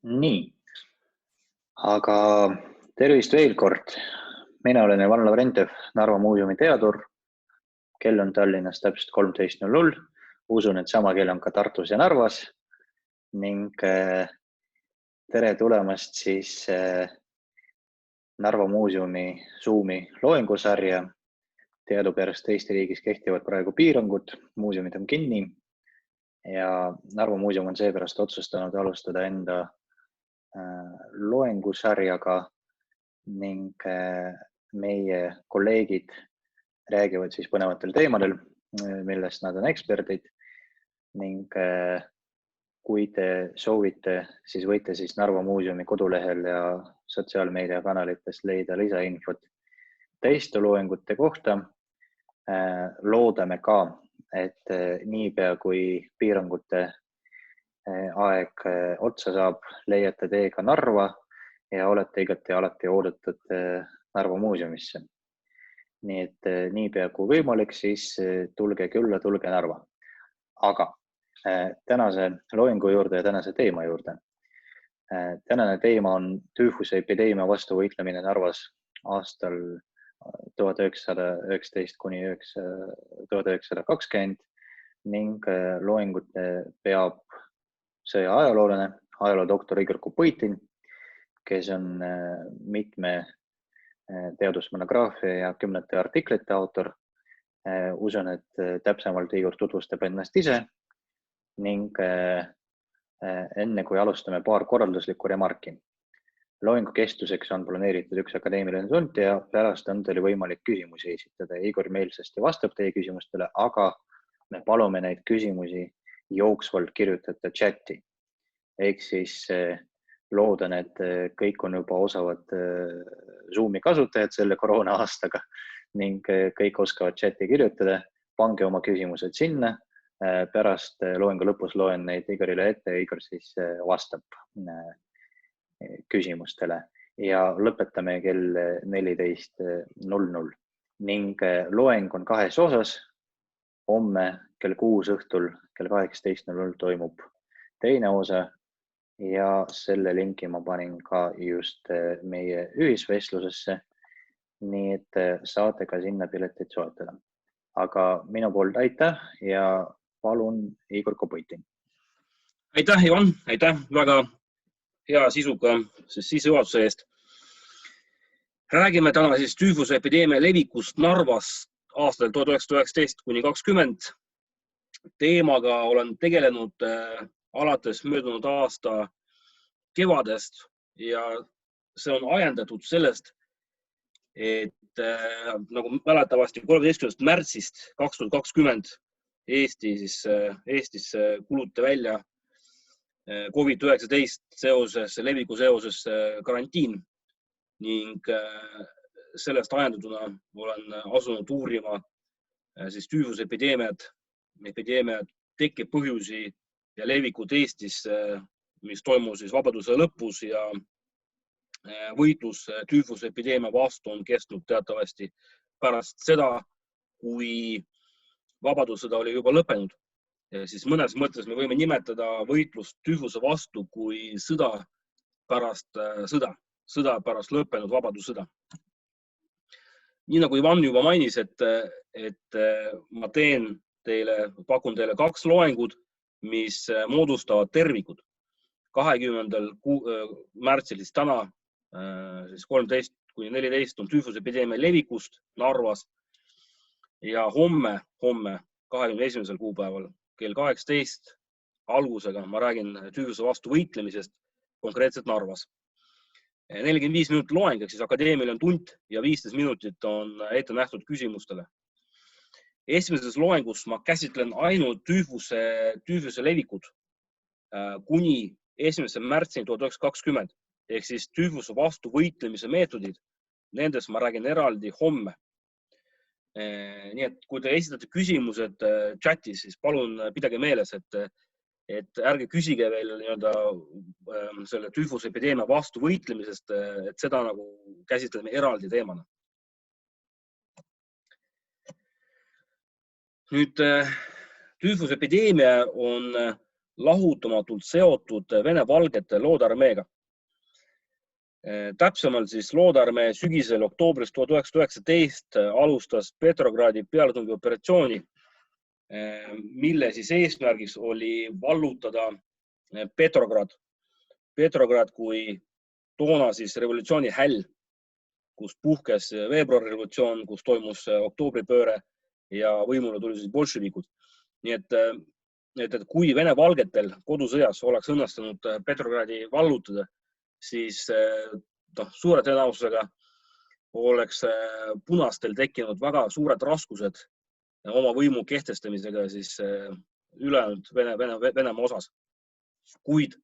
Nii, aga tervist veel kord. Mina olen Ivan Lavrentjev, Narva Muuseumi teadur. Kell on Tallinnas täpselt 13:00. Usun, et sama kell on ka Tartus ja Narvas. Ning tere tulemast siis Narva Muuseumi Zoomi loengusarja. Teadupärast Eesti riigis kehtivad praegu piirangud, muuseumid on kinni ja Narva Muuseum on seepärast otsustanud alustada enda loengusarjaga ning meie kolleegid räägivad siis põnevatel teemadel, millest nad on eksperdid ning kui te soovite, siis võite siis Narva Muuseumi kodulehel ja sotsiaalmeediakanalitest leida lisainfot teiste loengute kohta. Loodame ka, et niipea kui piirangute aeg otsa saab, leiate teiega Narva ja olete igati alati oodatud Narva Muuseumisse. Nii et niipea kui võimalik, siis tulge külla, tulge Narva. Aga tänase loengu juurde ja tänase teema juurde. Tänane teema on tüüfuse epideemia vastu võitlemine Narvas aastal 1919 kuni 1920 ning loengut peab sõja ajaloolane, ajaloodoktor Igor Kopõitin, kes on mitme teadusmonograafia ja kümnete artiklite autor. Usun, et täpsemalt Igor tutvustab ennast ise ning enne kui alustame paar korralduslikku remarki. Loengu kestuseks on planeeritud üks akadeemiline tund ja pärast on teil võimalik küsimusi esitada. Igor meelsasti vastab teie küsimustele, aga me palume neid küsimusi jooksvalt kirjutada chati. Ehk siis loodan, et kõik on juba osavad Zoomi kasutajad selle koroona aastaga ning kõik oskavad chati kirjutada. Pange oma küsimused sinna. Pärast loengu lõpus loen neid Igorile ette ja Igor siis vastab küsimustele ja lõpetame kell 14:00 ning loeng on kahes osas. Homme kell 6 õhtul kell 18:00 toimub teine osa ja selle linki ma panin ka just meie ühisvestlusesse, nii et saate ka sinna piletit soetada. Aga minu poolt aitäh ja palun Igor Kopõitin. Aitäh, Ivan, aitäh väga hea sisuga sissejuhatuse eest. Räägime täna siis tüüfuse epideemia levikust Narvas aastal 1919 kuni 2020. Teemaga olen tegelenud alates möödunud aasta kevadest ja see on ajendatud sellest, et nagu mäletavasti 13. märtsist 2020 Eestis kuuluti välja COVID-19 leviku seoses karantiin ning sellest ajendatuna olen asunud uurima siis tüüfuse epideemia tekkepõhjusi ja levikut Eestis, mis toimus siis vabaduse lõpus ja võitlus tüüfuse epideemia vastu on kestnud teatavasti pärast seda, kui vabadussõda oli juba lõppenud. Siis mõnes mõttes me võime nimetada võitlust tüüfuse vastu kui sõda pärast lõppenud vabadussõda. Nii nagu Ivan juba mainis, et ma pakun teile kaks loengut, mis moodustavad tervikud. 20. märtsil siis täna, siis 13 kuni 14 on tüüfuse epideemia levikust Narvas ja homme 21. kuupäeval kell 18 algusega ma räägin tüüfuse vastu võitlemisest konkreetselt Narvas. 45 minutit loeng, siis akadeemiline tund ja 15 minutit on ette nähtud küsimustele. Esimeses loengus ma käsitlen ainult tüüfuse levikut kuni 1. märtsini 1920 ehk siis tüüfuse vastu võitlemise meetodid. Nendest ma räägin eraldi homme. Nii et kui te esitate küsimused chatis, siis palun pidage meeles, et ärge küsige veel selle tüüfuse epideemia vastu võitlemisest, et seda nagu käsitleme eraldi teemana. Nüüd, tüüfuse epideemia on lahutamatult seotud Vene-Valgete loodearmeega. Täpsemalt siis loodearmee sügisel oktoobris 1919 alustas Petrogradi pealetungioperatsiooni, mille siis eesmärgiks oli vallutada Petrograd. Petrograd kui toona siis revolutsiooni häll, kus puhkes veebruarirevolutsioon, kus toimus oktoobripööre ja võimule tuli siis bolševikud. Nii et kui Vene-Valgetel kodusõjas oleks õnnestunud Petrogradi vallutada, siis suure tõenäosusega oleks punastel tekkinud väga suured raskused oma võimu kehtestamisega siis ülejäänud Venemaa osas. Kuid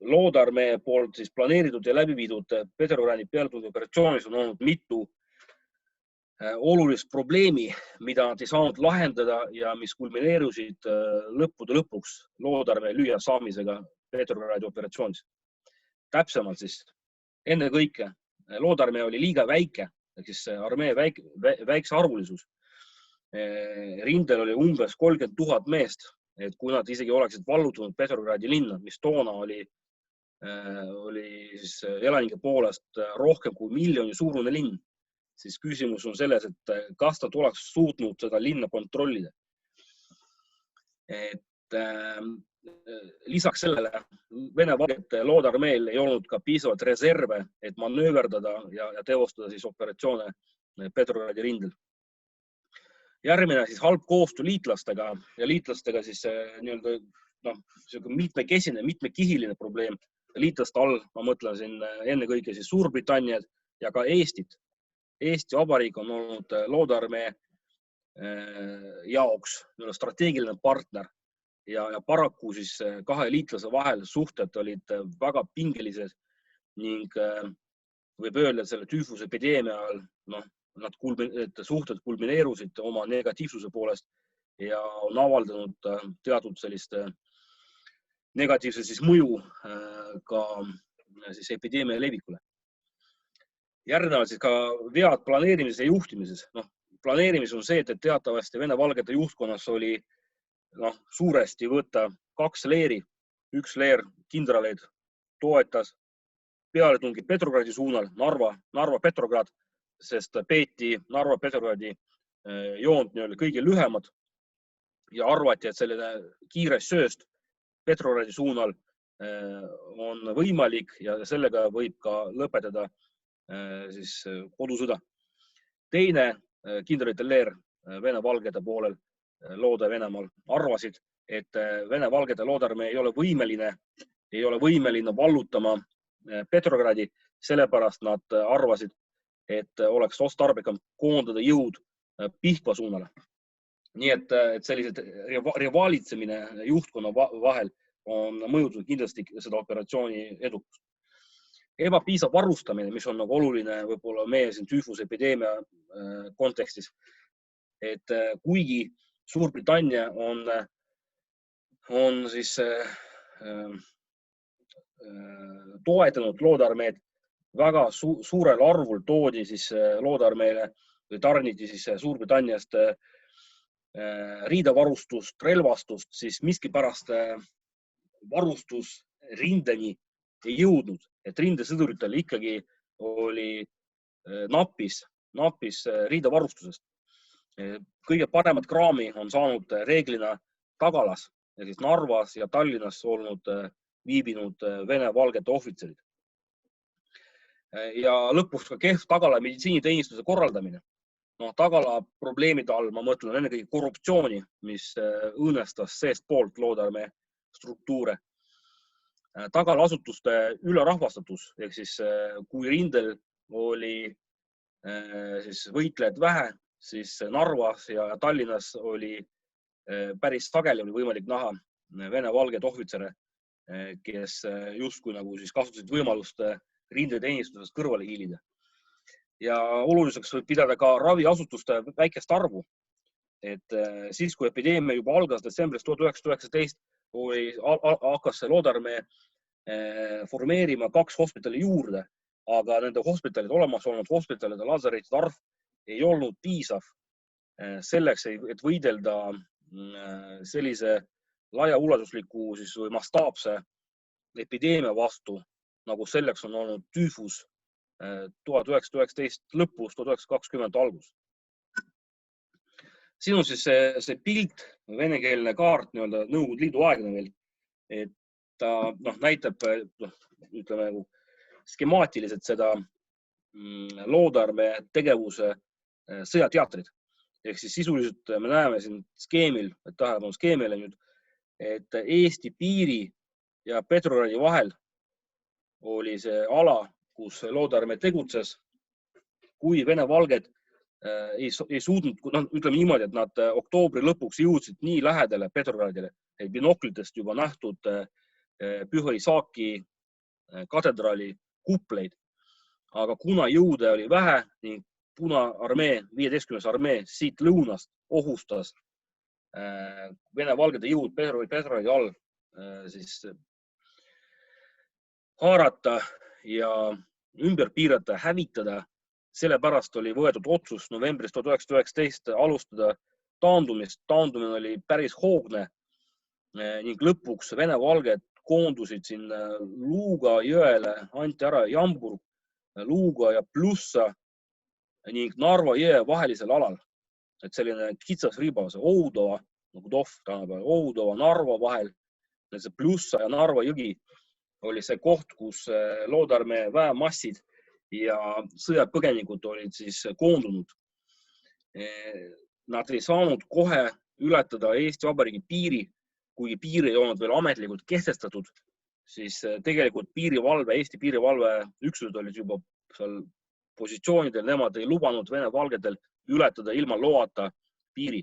loodearmee poolt siis planeeritud ja läbi viidud Petrogradi pealetungiooperatsioonis on olnud mitu olulist probleemi, mida nad ei saanud lahendada ja mis kulmineerusid lõppude lõpuks loodearmee lüüa saamisega Petrogradi operatsioonis. Täpsemalt siis ennekõike loodearmee oli liiga väike, ehk siis armee väikse arvulisus. Rindel oli umbes 30 000 meest, et kui nad isegi oleksid vallutanud Petrogradi linna, mis toona oli siis elanike poolest rohkem kui 1 miljoni suurune linn, siis küsimus on selles, et kas ta oleks suutnud seda linna kontrollida. Lisaks sellele Vene-Valgete loodearmeel ei olnud ka piisavalt reserve, et manööverdada ja teostada siis operatsioone Petrogradi rindel. Järgmine siis halb koostöö liitlastega ja liitlastega siis mitmekesine, mitmekihiline probleem. Liitlaste all ma mõtlen siin ennekõike siis Suurbritanniad ja ka Eestit. Eesti Vabariik on olnud loodearmee jaoks strateegiline partner ja paraku siis kahe liitlase vahel suhted olid väga pingelised ning võib öelda, et selle tüüfusepideemia ajal need suhted kulmineerusid oma negatiivsuse poolest ja on avaldanud teatud sellist negatiivse siis mõju ka siis epideemia levikule. Järgnevalt siis ka vead planeerimises ja juhtimises. Planeerimis on see, et teatavasti Vene-Valgete juhtkonnas oli suuresti võtta 2 leeri. Üks leer kindraleid toetas pealetungi Petrogradi suunal, Narva-Petrograd, sest peeti Narva-Petrogradi joont kõige lühemad ja arvati, et selline kiire sööst Petrogradi suunal on võimalik ja sellega võib ka lõpetada siis kodusõda. Teine kindralite leer Vene-Valgete poolel Loode-Venemaal arvasid, et Vene-Valgete loodearmee ei ole võimeline vallutama Petrogradi, sellepärast nad arvasid, et oleks otstarbekam koondada jõud Pihkva suunale. Nii et sellised rivaalitsemine juhtkonna vahel on mõjutanud kindlasti seda operatsiooni edukust. Ebapiisav varustamine, mis on oluline võib-olla meie siin tüüfusepideemia kontekstis, et kuigi Suurbritannia on siis toetanud loodearmeed väga suurel arvul toodi siis loodearmeele või tarniti siis Suurbritanniast riidevarustust, relvastust, siis miskipärast varustus rindeni ei jõudnud, et rindesõduritel ikkagi oli napis riidevarustusest. Kõige paremat kraami on saanud reeglina Tagalas, siis Narvas ja Tallinnas olnud viibinud Vene-Valgete ohvitserid. Ja lõpuks ka kehv Tagala meditsiiniteenistuse korraldamine. Tagala probleemide all ma mõtlen ennekõike korruptsiooni, mis õõnestas seest poolt loodearmee struktuure. Tagala asutuste ülerahvastatus, ehk siis kui rindel oli siis võitlejad vähe, siis Narvas ja Tallinnas oli päris sageli võimalik näha Vene-Valgete ohvitsere, kes justkui siis kasutasid võimalust rindeteenistusest kõrvale hiilida. Ja oluliseks võib pidada ka raviasutuste väikest arvu. Et siis, kui epideemia juba algas detsembris 1919, hakkas loodearmee formeerima 2 hospitali juurde, aga nende hospitalide olemas olnud hospitalide lazaretide arv ei olnud piisav selleks, et võidelda sellise laiaulatusliku siis või mastaapse epideemia vastu, nagu selleks on olnud tüüfus 1919 lõpus, 1920 algus. Siin on siis see pilt, venekeelne kaart, Nõukogude Liidu aegne veel, et ta näitab, ütleme skemaatiliselt seda Loodarmäe tegevuse sõjateatrid. Ehk siis sisuliselt me näeme siin skeemil, tähelepanu skeemile nüüd, et Eesti piiri ja Petrogradi vahel oli see ala, kus Loodarmäe tegutses, kui vene-valged ei suutnud, ütleme niimoodi, et nad oktoobri lõpuks jõudsid nii lähedale Petrogradile, et binoklitest juba nähtud Püha Isaaki katedraali kupleid. Aga kuna jõude oli vähe ning Punaarmee, 15. armee siit lõunast ohustas vene-valgede jõud Petrogradi all siis haarata ja ümber piirata, hävitada. Sellepärast oli võetud otsus novembris 1919 alustada taandumist. Taandumine oli päris hoogne ning lõpuks vene-valged koondusid siin Luuga jõele, anti ära Jamburg, Luuga ja Plussa ning Narva jõe vahelisel alal. Et selline kitsas riba, see Oudova, nagu Tohv tänapäeval, Oudova, Narva vahel, see Plussa ja Narva jõgi oli see koht, kus Loodarmäe väemassid ja sõjapõgenikud olid siis koondunud. Nad ei saanud kohe ületada Eesti Vabariigi piiri, kuigi piir ei olnud veel ametlikult kehtestatud, siis tegelikult piirivalve, Eesti piirivalve üksused olid juba seal positsioonidel, nemad ei lubanud vene-valgedel ületada ilma loata piiri.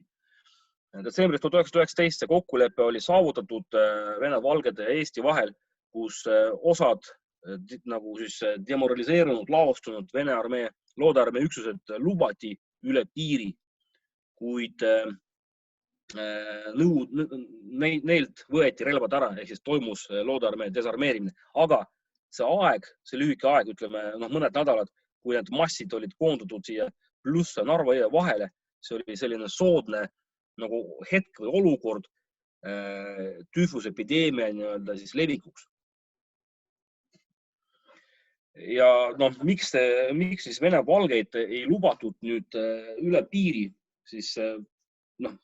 Detsembris 1919 see kokkulepe oli saavutatud vene-valgede ja Eesti vahel, kus osad nagu siis demoraliseerunud, laostunud Vene armee, Loodarmäe üksused lubati üle piiri, kuid neilt võeti relvad ära, ehk siis toimus Loodarmäe desarmeerimine. Aga see aeg, see lühike aeg, ütleme mõned nädalad, kui need massid olid koondatud siia Plussa Narva jõe vahele, see oli selline soodne nagu hetk või olukord tüüfusepideemia siis levikuks. Ja miks siis vene-valgeid ei lubatud nüüd üle piiri, siis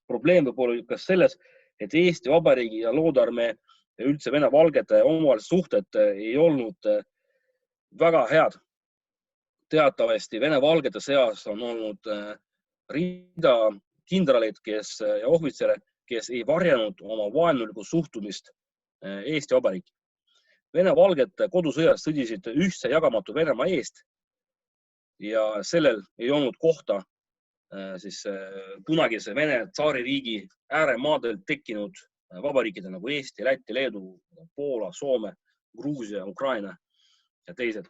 probleem võib olla kas selles, et Eesti Vabariigi ja Loodarmäe ja üldse vene-valgede omavahelised suhted ei olnud väga head. Teatavasti vene-valgede seas on olnud rida kindraleid ja ohvitsere, kes ei varjanud oma vaenulikku suhtumist Eesti Vabariiki. Vene-valged kodusõjas sõdisid ühtse jagamatu Venemaa eest ja sellel ei olnud kohta siis kunagise Vene tsaaririigi ääremaadel tekkinud vabariikide nagu Eesti, Läti, Leedu, Poola, Soome, Gruusia, Ukraina ja teised.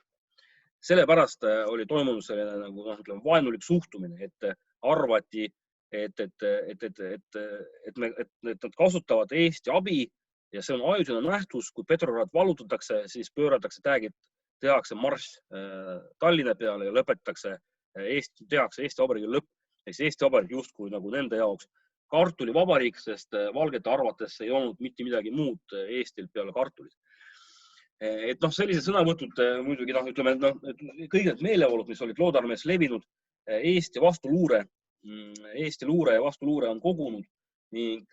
Sellepärast oli toimunud selline nagu vaenulik suhtumine, et arvati, et nad kasutavad Eesti abi ja see on ajutine nähtus, kui Petrograd vallutatakse, siis pööratakse täägid, tehakse marss Tallinna peale ja tehakse Eesti Vabariigi lõpp. Eesti Vabariik justkui nagu nende jaoks kartulivabariik, sest valgete arvates ei olnud mitte midagi muud Eestil peale kartulit. Et sellised sõnavõtud muidugi, ütleme, kõik need meeleolud, mis olid Loodarmäes levinud, Eesti luure ja vastuluure on kogunud ning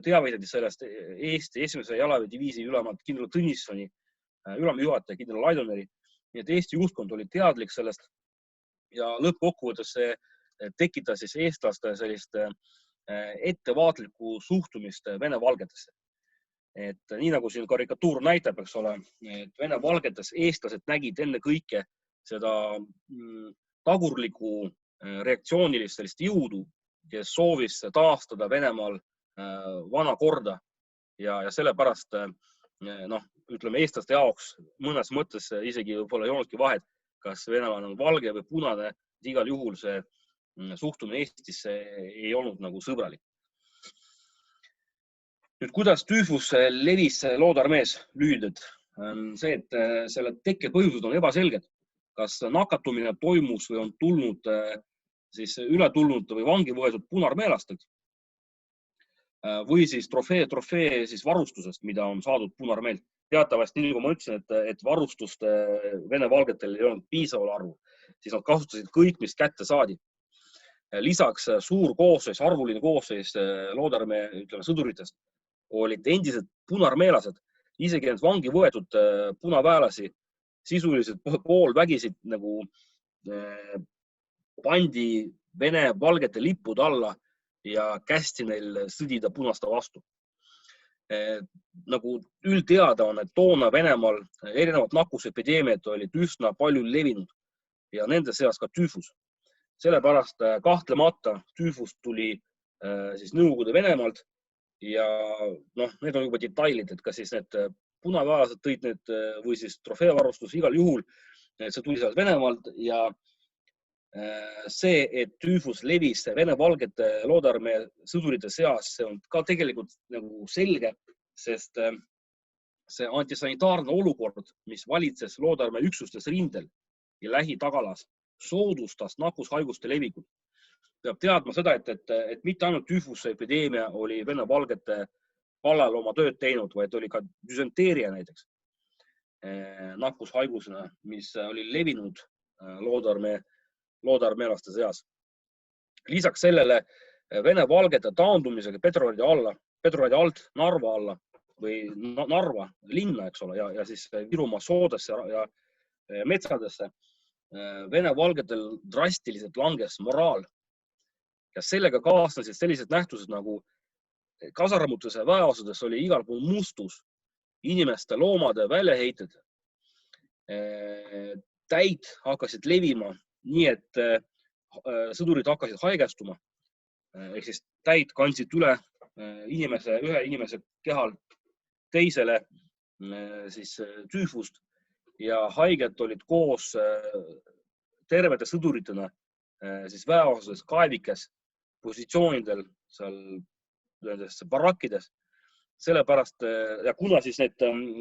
teavitati sellest Eesti esimese jalaväediviisi ülemalt kindral Tõnissoni, ülemjuhataja kindral Laidoneri. Nii et Eesti juhtkond oli teadlik sellest ja lõppkokkuvõttes see tekitas siis eestlaste sellist ettevaatlikku suhtumist vene-valgetesse. Et nii nagu siin karikatuur näitab, eks ole, et vene-valgetes eestlased nägid enne kõike seda tagurlikku reaktsioonilist sellist jõudu, kes soovis taastada Venemaal vana korda ja sellepärast, ütleme, eestlaste jaoks mõnes mõttes isegi võib-olla ei olnudki vahet, kas Venemaa on valge või punane, igal juhul see suhtumine Eestisse ei olnud nagu sõbralik. Nüüd, kuidas tüüfus levis Loodarmäes lühidalt? See, et selle tekke põhjused on ebaselged. Kas nakatumine toimus või on tulnud siis üle tulnud või vangi võetud punarmeelastelt. või siis trofee siis varustusest, mida on saadud Punaarmeelt. Teatavasti, nii kui ma ütlesin, et varustust Vene-valgetel ei olnud piisaval arvul, siis nad kasutasid kõik, mis kätte saadi. Lisaks suur koosseis, arvuline koosseis Loodarmee sõduritest olid endised punaarmeelased, isegi need vangi võetud punaväelasi sisuliselt poolvägisid nagu pandi Vene-valgete lippude alla ja kästi neil sõdida punaste vastu. Nagu üldteada on, et toona Venemaal erinevad nakkusepideemiad olid üsna palju levinud ja nende seas ka tüüfus. Sellepärast kahtlemata tüüfus tuli siis Nõukogude Venemaalt ja need on juba detailid, et kas siis need punaväelased tõid need või siis trofeevarustus igal juhul, see tuli sealt Venemaalt ja see, et tüüfus levis Vene-valgete Loodarmee sõdurite seas, see on ka tegelikult nagu selge, sest see antisanitaarne olukord, mis valitses Loodarmee üksustes rindel ja lähitagalas, soodustas nakkushaiguste levikut. Peab teadma seda, et mitte ainult tüüfuse epideemia oli Vene-valgete kallal oma tööd teinud, vaid oli ka düsenteeria näiteks nakkushaigusena, mis oli levinud loodarmeelaste seas. Lisaks sellele Vene-valgete taandumisega Petrohradi alt Narva alla või Narva linna, eks ole, ja siis Virumaa soodesse ja metsadesse Vene-valgetel drastiliselt langes moraal. Ja sellega kaasnesid sellised nähtused nagu kasarmutes ja väeosades oli igal pool mustus, inimeste, loomade väljaheited, täid hakkasid levima, nii et sõdurid hakkasid haigestuma. Ehk siis täid kandsid üle ühe inimese kehal teisele siis tüüfust ja haiged olid koos tervete sõduritena siis väeosades, kaevikes, positsioonidel, seal nendes barakkides. Sellepärast, ja kuna siis need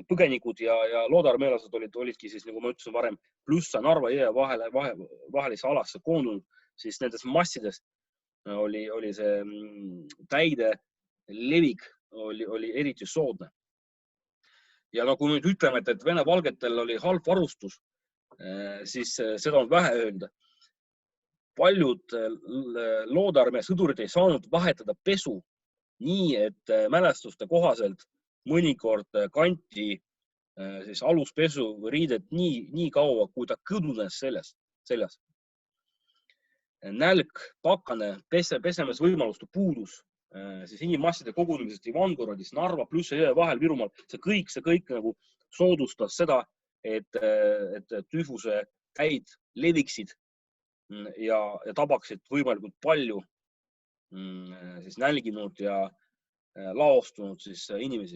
põgenikud ja loodarmeelased olidki siis, nagu ma ütlesin varem, plussa Narva jõe vahelisse alasse koondunud, siis nendes massides oli see täide levik oli eriti soodne. Ja kui nüüd ütleme, et Vene-valgetel oli halb varustus, siis seda on vähe öelda. Paljud Loodarmee sõdurid ei saanud vahetada pesu nii, et mälestuste kohaselt mõnikord kanti siis aluspesu või riidet nii kaua, kui ta kõdunes seljas. Nälg, pakane, pesemes võimaluste puudus, siis inimmasside kogunemisest Ivangorodis, Narva pluss jõe vahel Virumaal, see kõik nagu soodustas seda, et tüüfuse täid leviksid ja tabaksid võimalikult palju siis nälginud ja laostunud siis inimesi.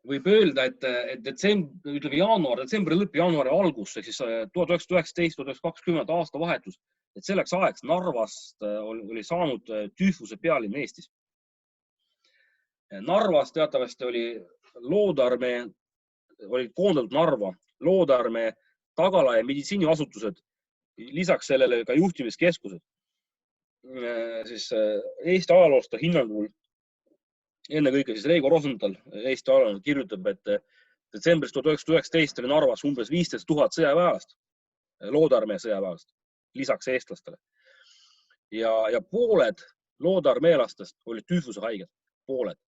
Võib öelda, et detsembri lõpp, jaanuari algus, siis 1919-1920 aasta vahetus, et selleks ajaks Narvast oli saanud tüüfuse pealinn Eestis. Narvas teatavasti oli Loodarmee, olid koondatud Narva, Loodarmee, tagala ja meditsiiniasutused, lisaks sellele ka juhtimiskeskused. Siis Eesti ajalooste hinnangul, ennekõike siis Reigo Rosenthal, Eesti ajaloolane kirjutab, et detsembris 1919 oli Narvas umbes 15 000 sõjaväelast, Loodarmee sõjaväelast, lisaks eestlastele. Ja pooled loodarmeelastest olid tüüfuse haiged, pooled.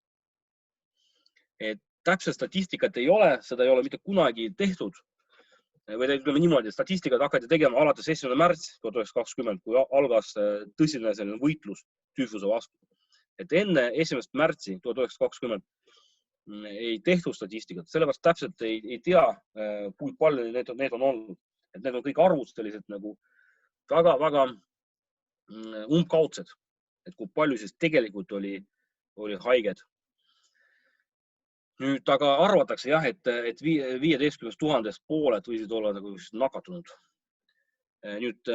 Et täpselt statistikat ei ole, seda ei ole mitte kunagi tehtud. Või ütleme niimoodi, statistikat hakati tegema alates 1. märts 1920, kui algas tõsine selline võitlus tüüfuse vastu. Et enne 1. märtsi 1920 ei tehtud statistikat, sellepärast täpselt ei tea, kui palju need on olnud. Et need on kõik arvud sellised nagu väga umbkaudsed, et kui palju siis tegelikult oli haiged. Nüüd aga arvatakse jah, et 15 000 pooled võisid olla nagu nakatunud. Nüüd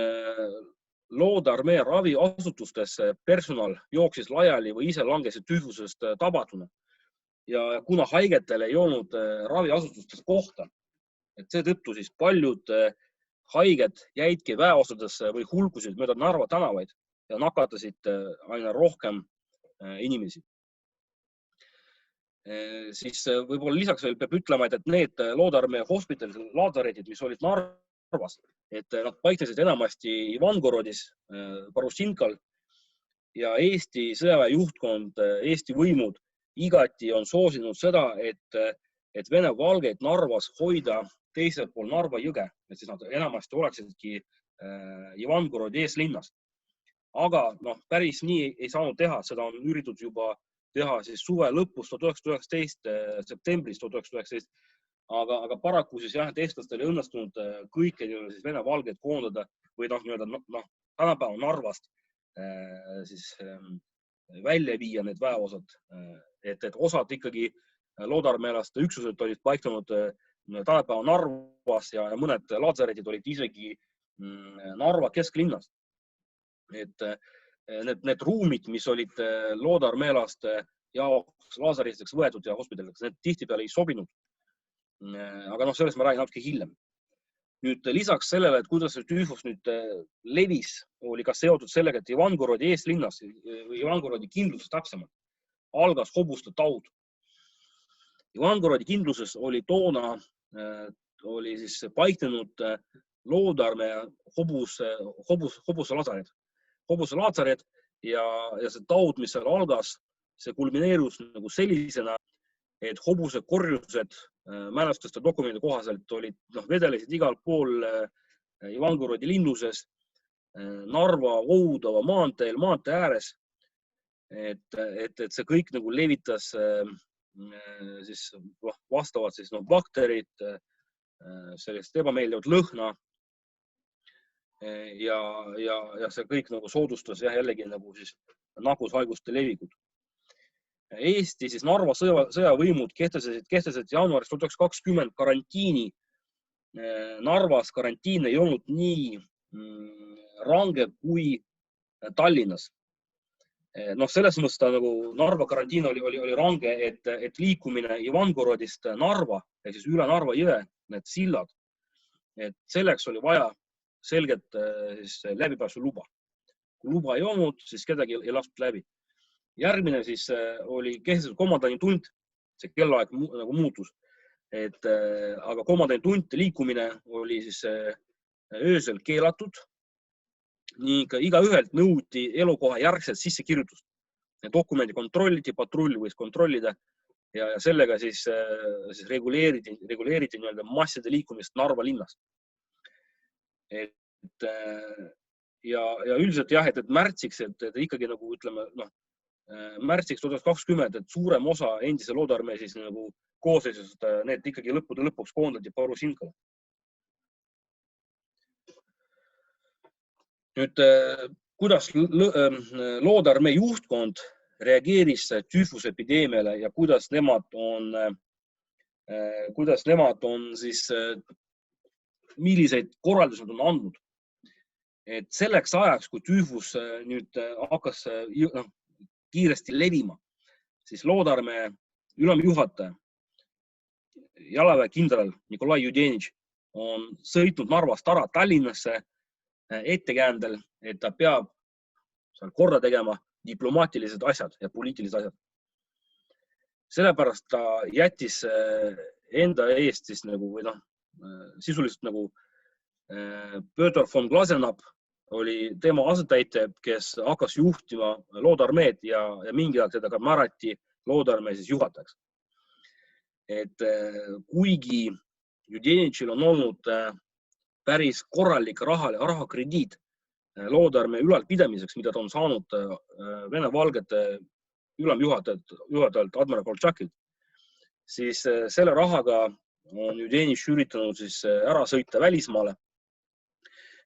Loodarmee raviasutustes personal jooksis laiali või ise langesid tüüfusest tabatuna. Ja kuna haigetel ei olnud raviasutustes kohta, et seetõttu siis paljud haiged jäidki väeosadesse või hulkusid mööda Narva tänavaid nakatasid aina rohkem inimesi. Siis võib-olla lisaks veel peab ütlema, et need Loodarmee hospitalis, laatsaretid, mis olid Narvas, et nad paiknesid enamasti Ivangorodis, Borussinkal ja Eesti sõjaväe juhtkond, Eesti võimud igati on soosinud seda, et Vene valgeid Narvas hoida teisel pool Narva jõge, et siis nad enamasti oleksidki Ivangorodi eeslinnas. Aga päris nii ei saanud teha, seda on üritatud juba teha siis suve lõpus 1919, septembris 1919, aga paraku siis jah, et eestlastel ei õnnestunud kõike siis Vene valgeid koondada või tänapäeva Narvast siis välja viia need väeosad, et osad ikkagi loodarmeelaste üksused olid paiknenud tänapäeva Narvas ja mõned laatsaretid olid isegi Narva kesklinnas. Et need ruumid, mis olid loodarmeelaste jaoks laasaristeks võetud ja hospitaliks, need tihtipeale ei sobinud. Aga sellest ma räägin natuke hiljem. Nüüd lisaks sellele, et kuidas see tüüfus nüüd levis, oli ka seotud sellega, et Ivangorodi eeslinnas, Ivangorodi kindluses täpsemalt, algas hobuste taud. Ivangorodi kindluses oli toona oli siis paiknenud Loodarmee hobuse laatsared ja see taud, mis seal algas, see kulmineerus nagu sellisena, et hobuse korjused mälestuste dokumendi kohaselt olid vedelesid igal pool Ivangorodi linnuses, Narva Oudava maanteel, maantee ääres, et see kõik nagu levitas siis vastavad siis bakterid, sellist ebameeldivat lõhna ja see kõik nagu soodustas jällegi nagu siis nakkushaiguste levikut. Eesti siis Narva sõjavõimud kehtestasid jaanuaris 1920 karantiini. Narvas karantiin ei olnud nii range kui Tallinnas. Selles mõttes nagu Narva karantiin oli range, et liikumine Ivangorodist Narva, ehk siis üle Narva jõe, need sillad, et selleks oli vaja selget läbipääsu luba. Kui luba ei olnud, siis kedagi ei lastud läbi. Järgmine siis oli kehtestatud komandanditund, see kellaaeg nagu muutus, aga komandanditund liikumine oli siis öösel keelatud ning igaühelt nõuti elukoha järgselt sissekirjutust. Dokumendi kontrolliti, patrull võis kontrollida ja sellega siis reguleeriti masside liikumist Narva linnas. Ja üldiselt jah, et märtsiks, et ikkagi nagu ütleme, märtsiks 2020, et suurem osa endise Loodarmee siis nagu koosseisust, need ikkagi lõppude lõpuks koondati Borussinkale. Nüüd, kuidas Loodarmee juhtkond reageeris tüüfusepideemiale ja kuidas nemad on siis, milliseid korraldusi nad on andnud. Et selleks ajaks, kui tüüfus nüüd hakkas kiiresti levima, siis Loodarmee ülemjuhataja, jalaväe kindral Nikolai Judenitš on sõitnud Narvast ära Tallinnasse ettekäändel, et ta peab seal korda tegema diplomaatilised asjad ja poliitilised asjad. Sellepärast ta jättis enda eest siis nagu, või sisuliselt nagu Pöötor von Glasenapp oli tema asetäitja, kes hakkas juhtima Loodarmeed ja mingi aeg teda ka määrati Loodarmee siis juhatajaks. Et kuigi Judenitšil on olnud päris korralik rahakrediit Loodarmee ülalpidamiseks, mida ta on saanud Vene valgete ülemjuhatajalt admiral Koltšakilt, siis selle rahaga on Judenitš üritanud siis ära sõita välismaale.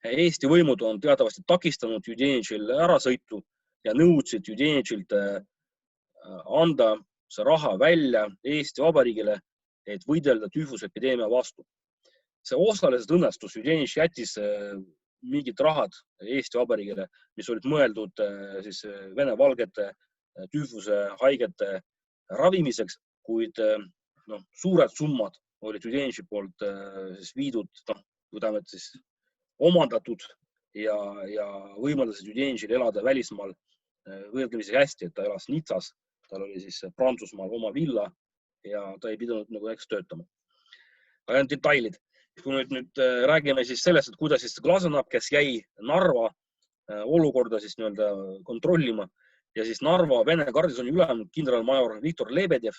Eesti võimud on teatavasti takistanud Judenitšil ära sõitu ja nõudsid Judenitšilt anda see raha välja Eesti Vabariigile, et võidelda tüüfusepideemia vastu. See osaliselt õnnestus, Judenitš jättis mingid rahad Eesti Vabariigile, mis olid mõeldud siis Vene valgete tüüfuse haigete ravimiseks, kuid suured summad olid Judenitši poolt siis viidud, omandatud ja võimaldasid Eugenil elada välismaal võrdlemisi hästi, et ta elas Nizzas, tal oli siis Prantsusmaal oma villa ja ta ei pidanud nagu näiteks töötama. Aga need detailid. Kui nüüd räägime siis sellest, et kuidas siis Glazunov, kes jäi Narva olukorda siis nii-öelda kontrollima ja siis Narva Vene garnisoni ülem kindralmajor Viktor Lebedjev,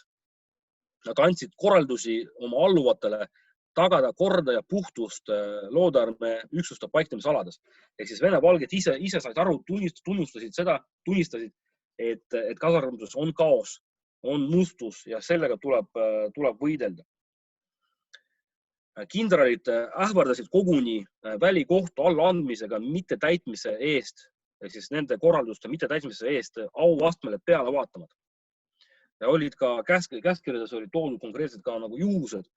nad andsid korraldusi oma alluvatele tagada korda ja puhtust loodearmee üksuste paiknemisalades. Ehk siis Vene-Valged ise said aru, tunnistasid, et kasarmudus on kaos, on mustus ja sellega tuleb võidelda. Kindralid ähvardasid koguni välikohtu allaandmisega mittetäitmise eest, ehk siis nende korralduste mittetäitmise eest auastmele peale vaatamad. Ja olid ka käskkirjades olid toodud konkreetselt ka nagu juhused,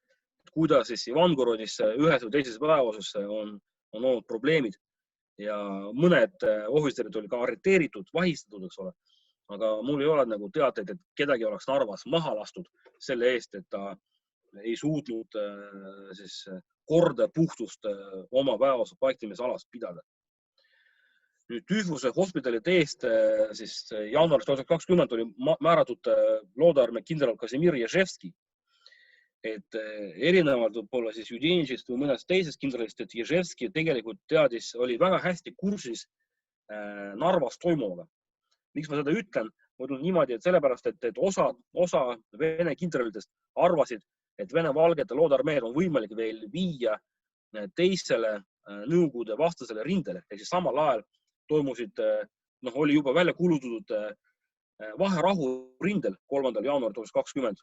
kuidas siis Ivangorodisse ühes või teises väeosas on olnud probleemid ja mõned ohvitserid olid ka arreteeritud, vahistatud, eks ole. Aga mul ei ole nagu teateid, et kedagi oleks Narvas maha lastud selle eest, et ta ei suutnud siis korda puhtust oma väeosa paiknemisalas pidada. Nüüd tüüfuse hospitalide eest siis jaanuaris 2020 oli määratud loodearmee kindral Kasimir Ježevski. Et erinevalt võib-olla siis Eugenist või mõnest teisest kindralist, et Ježevski tegelikult teadis, oli väga hästi kursis Narvas toimuvaga. Miks ma seda ütlen? Ma ütlen niimoodi, et sellepärast, et osa Vene kindralidest arvasid, et Vene-Valgete loodearmeed on võimalik veel viia teisele Nõukogude vastasele rindele. Ehk siis samal ajal toimusid, oli juba välja kuulutatud vaherahu rindel 3. jaanuaril 2020.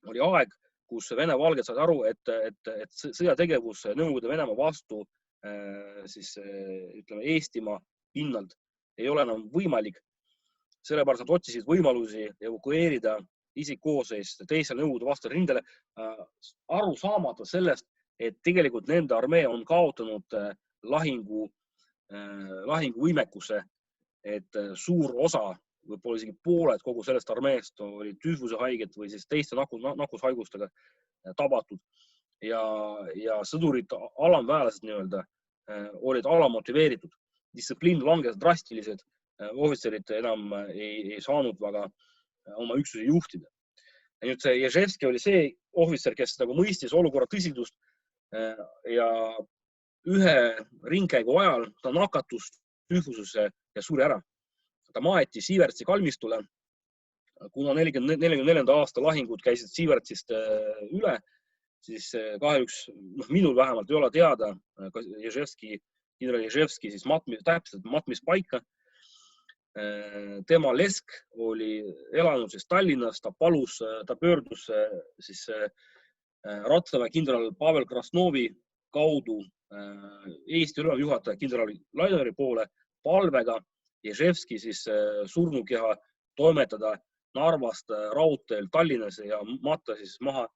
Oli aeg, kus Vene-Valged said aru, et sõjategevus Nõukogude Venemaa vastu siis, ütleme, Eestimaa pinnalt ei ole enam võimalik. Sellepärast nad otsisid võimalusi evakueerida isikkoosseis teisele Nõukogude vastasele rindele, aru saamata sellest, et tegelikult nende armee on kaotanud lahinguvõimekuse, et suur osa, võib-olla isegi pooled kogu sellest armeest oli tüüfuse haiget või siis teiste nakkushaigustega tabatud ja sõdurid alamväelased nii-öelda olid alamotiveeritud. Distsipliin langes drastiliselt, ohvitserid enam ei saanud väga oma üksusi juhtida. Ja nüüd see Ježevski oli see ohvitser, kes nagu mõistis olukorra tõsidust ja ühe ringkäigu ajal ta nakatus tüüfusesse ja suri ära. Ta maeti Siivertsi kalmistule, kuna 44. aasta lahingud käisid Siivertsist üle, siis kahjuks minul vähemalt ei ole teada kindral Ježevski siis täpselt matmispaika. Tema lesk oli elanud siis Tallinnas, ta pöördus siis Ratsaväe kindral Pavel Krasnovi kaudu Eesti ülemjuhataja kindral Laidari poole palvega Ježevski siis surnukeha toimetada Narvast raudteel Tallinnasse ja matta siis maha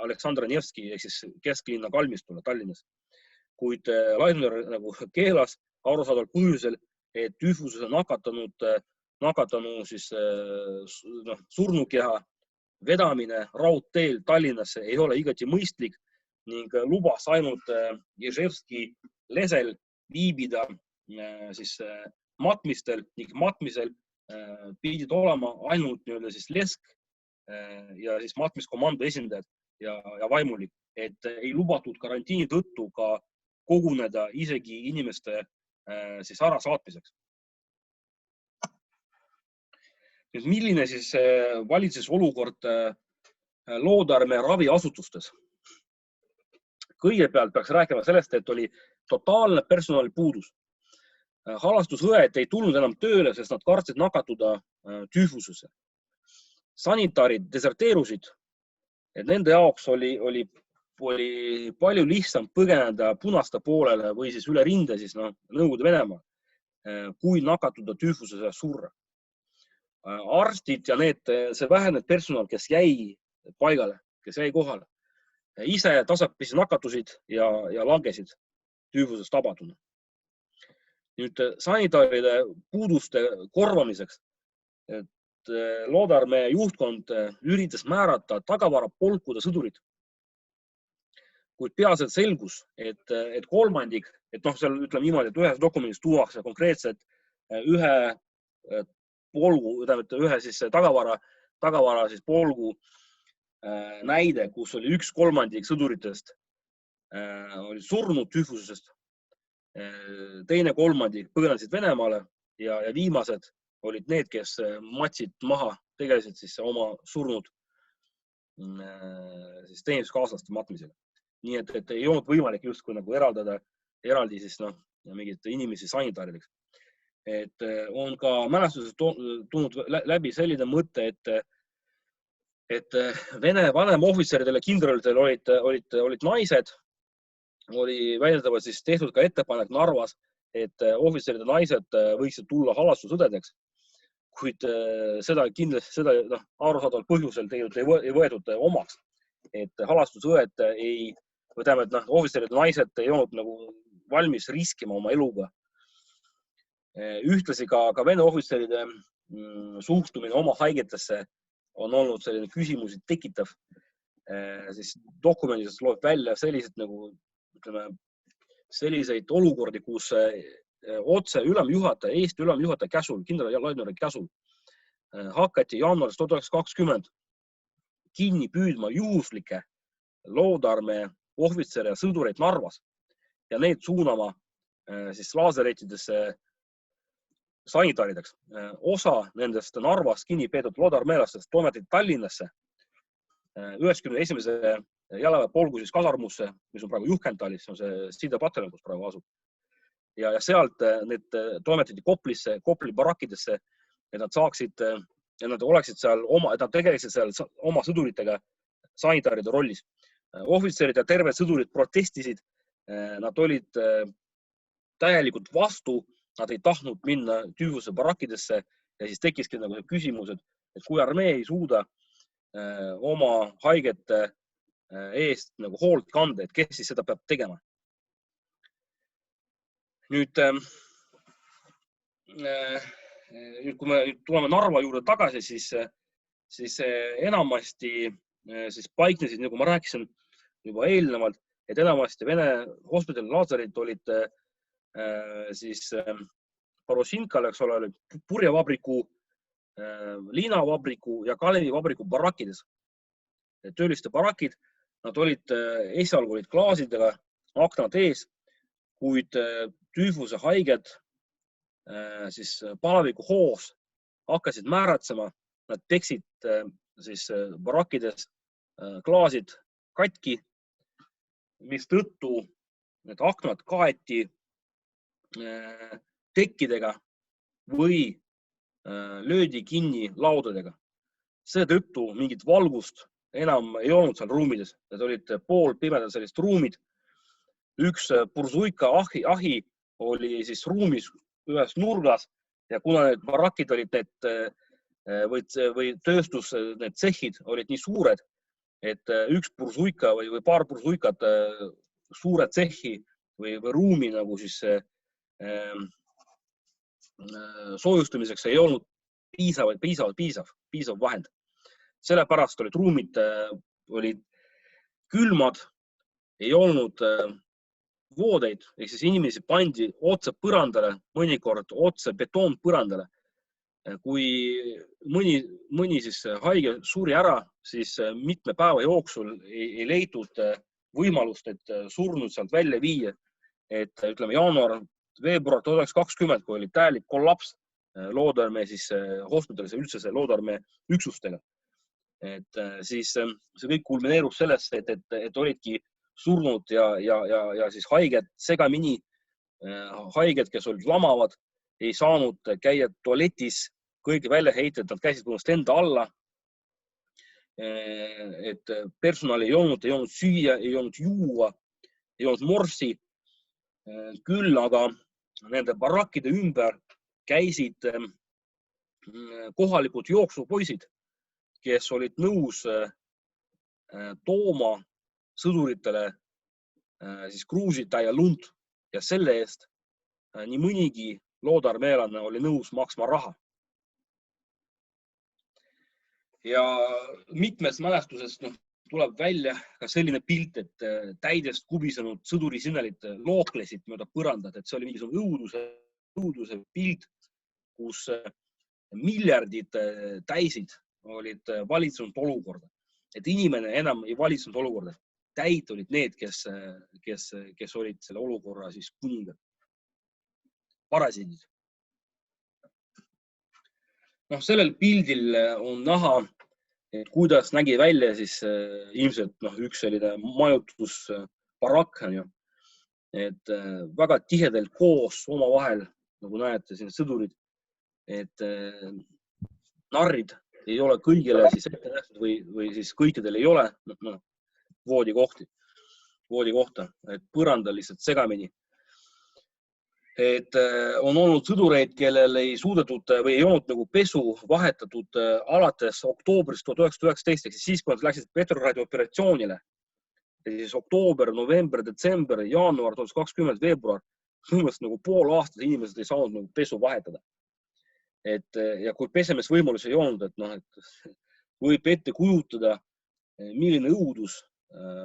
Aleksandr Nevski ehk siis kesklinna kalmistule Tallinnas. Kuid Laidar nagu keelas arusaadaval põhjusel, et tüüfuses nakatanu siis surnukeha vedamine raudteel Tallinnasse ei ole igati mõistlik ning lubas ainult Ježevski lesel viibida siis matmistel ning matmisel pidid olema ainult nii-öelda siis lesk ja siis matmiskomando esindajad ja vaimulik, et ei lubatud karantiini tõttu ka koguneda isegi inimeste siis ära saatmiseks. Nüüd, milline siis valitses olukord loodearmee raviasutustes? Kõigepealt peaks rääkima sellest, et oli totaalne personalipuudus. Halastusõed ei tulnud enam tööle, sest nad kartsid nakatuda tüüfusesse. Sanitaarid deserteerusid, et nende jaoks oli palju lihtsam põgeneda punaste poolele või siis üle rinde siis Nõukogude Venemaa, kui nakatuda tüüfusesse surra. Arstid ja see vähenenud personal, kes jäi paigale, kes jäi kohale, ise tasapisi nakatusid ja langesid tüüfusest tabatuna. Nüüd sanitaaride puuduste korvamiseks, et loodearmee juhtkond üritas määrata tagavarapolkude sõdurid. kuid peaasjalt selgus, et kolmandik, et seal ütleme niimoodi, et ühes dokumendis tuuakse konkreetselt ühe polgu, ühe siis tagavara siis polgu näide, kus oli 1/3 sõduritest oli surnud tüüfusest, teine 1/3 põgenesid Venemaale ja viimased olid need, kes matsid maha, tegelesid siis oma surnud siis teenistuskaaslaste matmisega. Nii et ei olnud võimalik justkui nagu eraldi siis mingid inimesi sanitaarideks. Et on ka mälestuses tulnud läbi selline mõte, et Vene vanemohvitseridele, kindralidel olid naised, oli väidetavalt siis tehtud ka ettepanek Narvas, et ohvitseride naised võiksid tulla halastusõdedeks, kuid seda arusaadaval põhjusel ei võetud omaks, et halastusõed ohvitseride naised ei olnud nagu valmis riskima oma eluga. Ühtlasi ka Vene ohvitseride suhtumine oma haigetesse on olnud selline küsimusi tekitav. Siis dokumendidest loeb välja selliseid olukordi, kus otse Eesti ülemjuhataja käsul, kindralleitnandi käsul hakati jaanuaris 1920 kinni püüdma juhuslikke loodarmee ohvitsere ja sõdureid Narvas ja neid suunama siis laaseretidesse sanitaarideks. Osa nendest Narvas kinni peetud loodarmeelastest toimetati Tallinnasse 91. jalaväepolgu siis kasarmusse, mis on praegu Juhkentalis, on see sidepataljon, kus praegu asub. Ja sealt need toimetati Kopli barakkidesse, et nad saaksid, et nad oleksid seal et nad tegeleksid seal oma sõduritega sanitaaride rollis. Ohvitserid ja terved sõdurid protestisid, nad olid täielikult vastu, nad ei tahtnud minna tüüfuse barakkidesse ja siis tekkiski nagu küsimus, et kui armee ei suuda oma haigete eest nagu hoolt kanda, et kes siis seda peab tegema. Nüüd, kui me tuleme Narva juurde tagasi, siis enamasti siis paiknesid, nagu ma rääkisin juba eelnevalt, et enamasti Vene hospitali laaserid olid siis Parošinkal, eks ole, purjevabriku, liinavabriku ja Kalevivabriku barakkides. Tööliste barakid, nad esialgu olid klaasidega, aknad ees, kuid tüüfuse haiged siis palaviku hoos hakkasid määratsema, nad peksid siis barakkides klaasid katki, mis tõttu need aknad kaeti tekkidega või löödi kinni laudadega. Seetõttu mingit valgust enam ei olnud seal ruumides. Need olid poolpimedad sellised ruumid. Üks burzuika ahi oli siis ruumis ühes nurgas ja kuna need barakid olid või tööstus, need tsehhid olid nii suured, et üks burzuika või paar burzuikat suure tsehhi või ruumi nagu siis soojustamiseks ei olnud piisav vahend. Sellepärast olid ruumid olid külmad, ei olnud voodeid, ehk siis inimesi pandi otse põrandale, mõnikord otse betoonpõrandale. Kui mõni siis haige suri ära, siis mitme päeva jooksul ei leitud võimalust, et surnud sealt välja viia. Et ütleme jaanuar-veebruar 1920, kui oli täielik kollaps loodarmee siis hospitalis ja üldse see loodarmee üksustega. Et siis see kõik kulmineerus sellest, et olidki surnud ja siis haiged segamini, haiged, kes olid lamavad, ei saanud käia tualetis, kõik väljaheited, nad käisid kunagi enda alla. Et personali ei olnud süüa, ei olnud juua, ei olnud morsi. Küll aga nende barakkide ümber käisid kohalikud jooksupoisid, kes olid nõus tooma sõduritele siis kruusitäie lund ja selle eest nii mõnigi loodarmeelane oli nõus maksma raha. Ja mitmes mälestusest tuleb välja ka selline pilt, et täidest kubisenud sõdurisinelid looklesid mööda põrandat, et see oli mingisugune õuduse pilt, kus miljardid täisid olid valitsenud olukorda. Et inimene enam ei valitsenud olukorda. Täid olid need, kes olid selle olukorra siis kuningad. Parasiidid. Sellel pildil on näha, et kuidas nägi välja siis ilmselt üks selline majutusbarakk, et väga tihedalt koos omavahel, nagu näete siin sõdurid, et narrid ei ole kõigile siis ette nähtud või siis kõikidel ei ole voodikohta, et põrandal lihtsalt segamini. Et on olnud sõdureid, kellel ei suudetud või ei olnud nagu pesu vahetatud alates oktoobrist 1919, siis kui nad läksid Petrogradi operatsioonile. Siis oktoober, november, detsember, jaanuar 2020, veebruar, põhimõtteliselt nagu pool aastat inimesed ei saanud nagu pesu vahetada. Ja kui pesemes võimalus ei olnud, et võib ette kujutada, milline õudus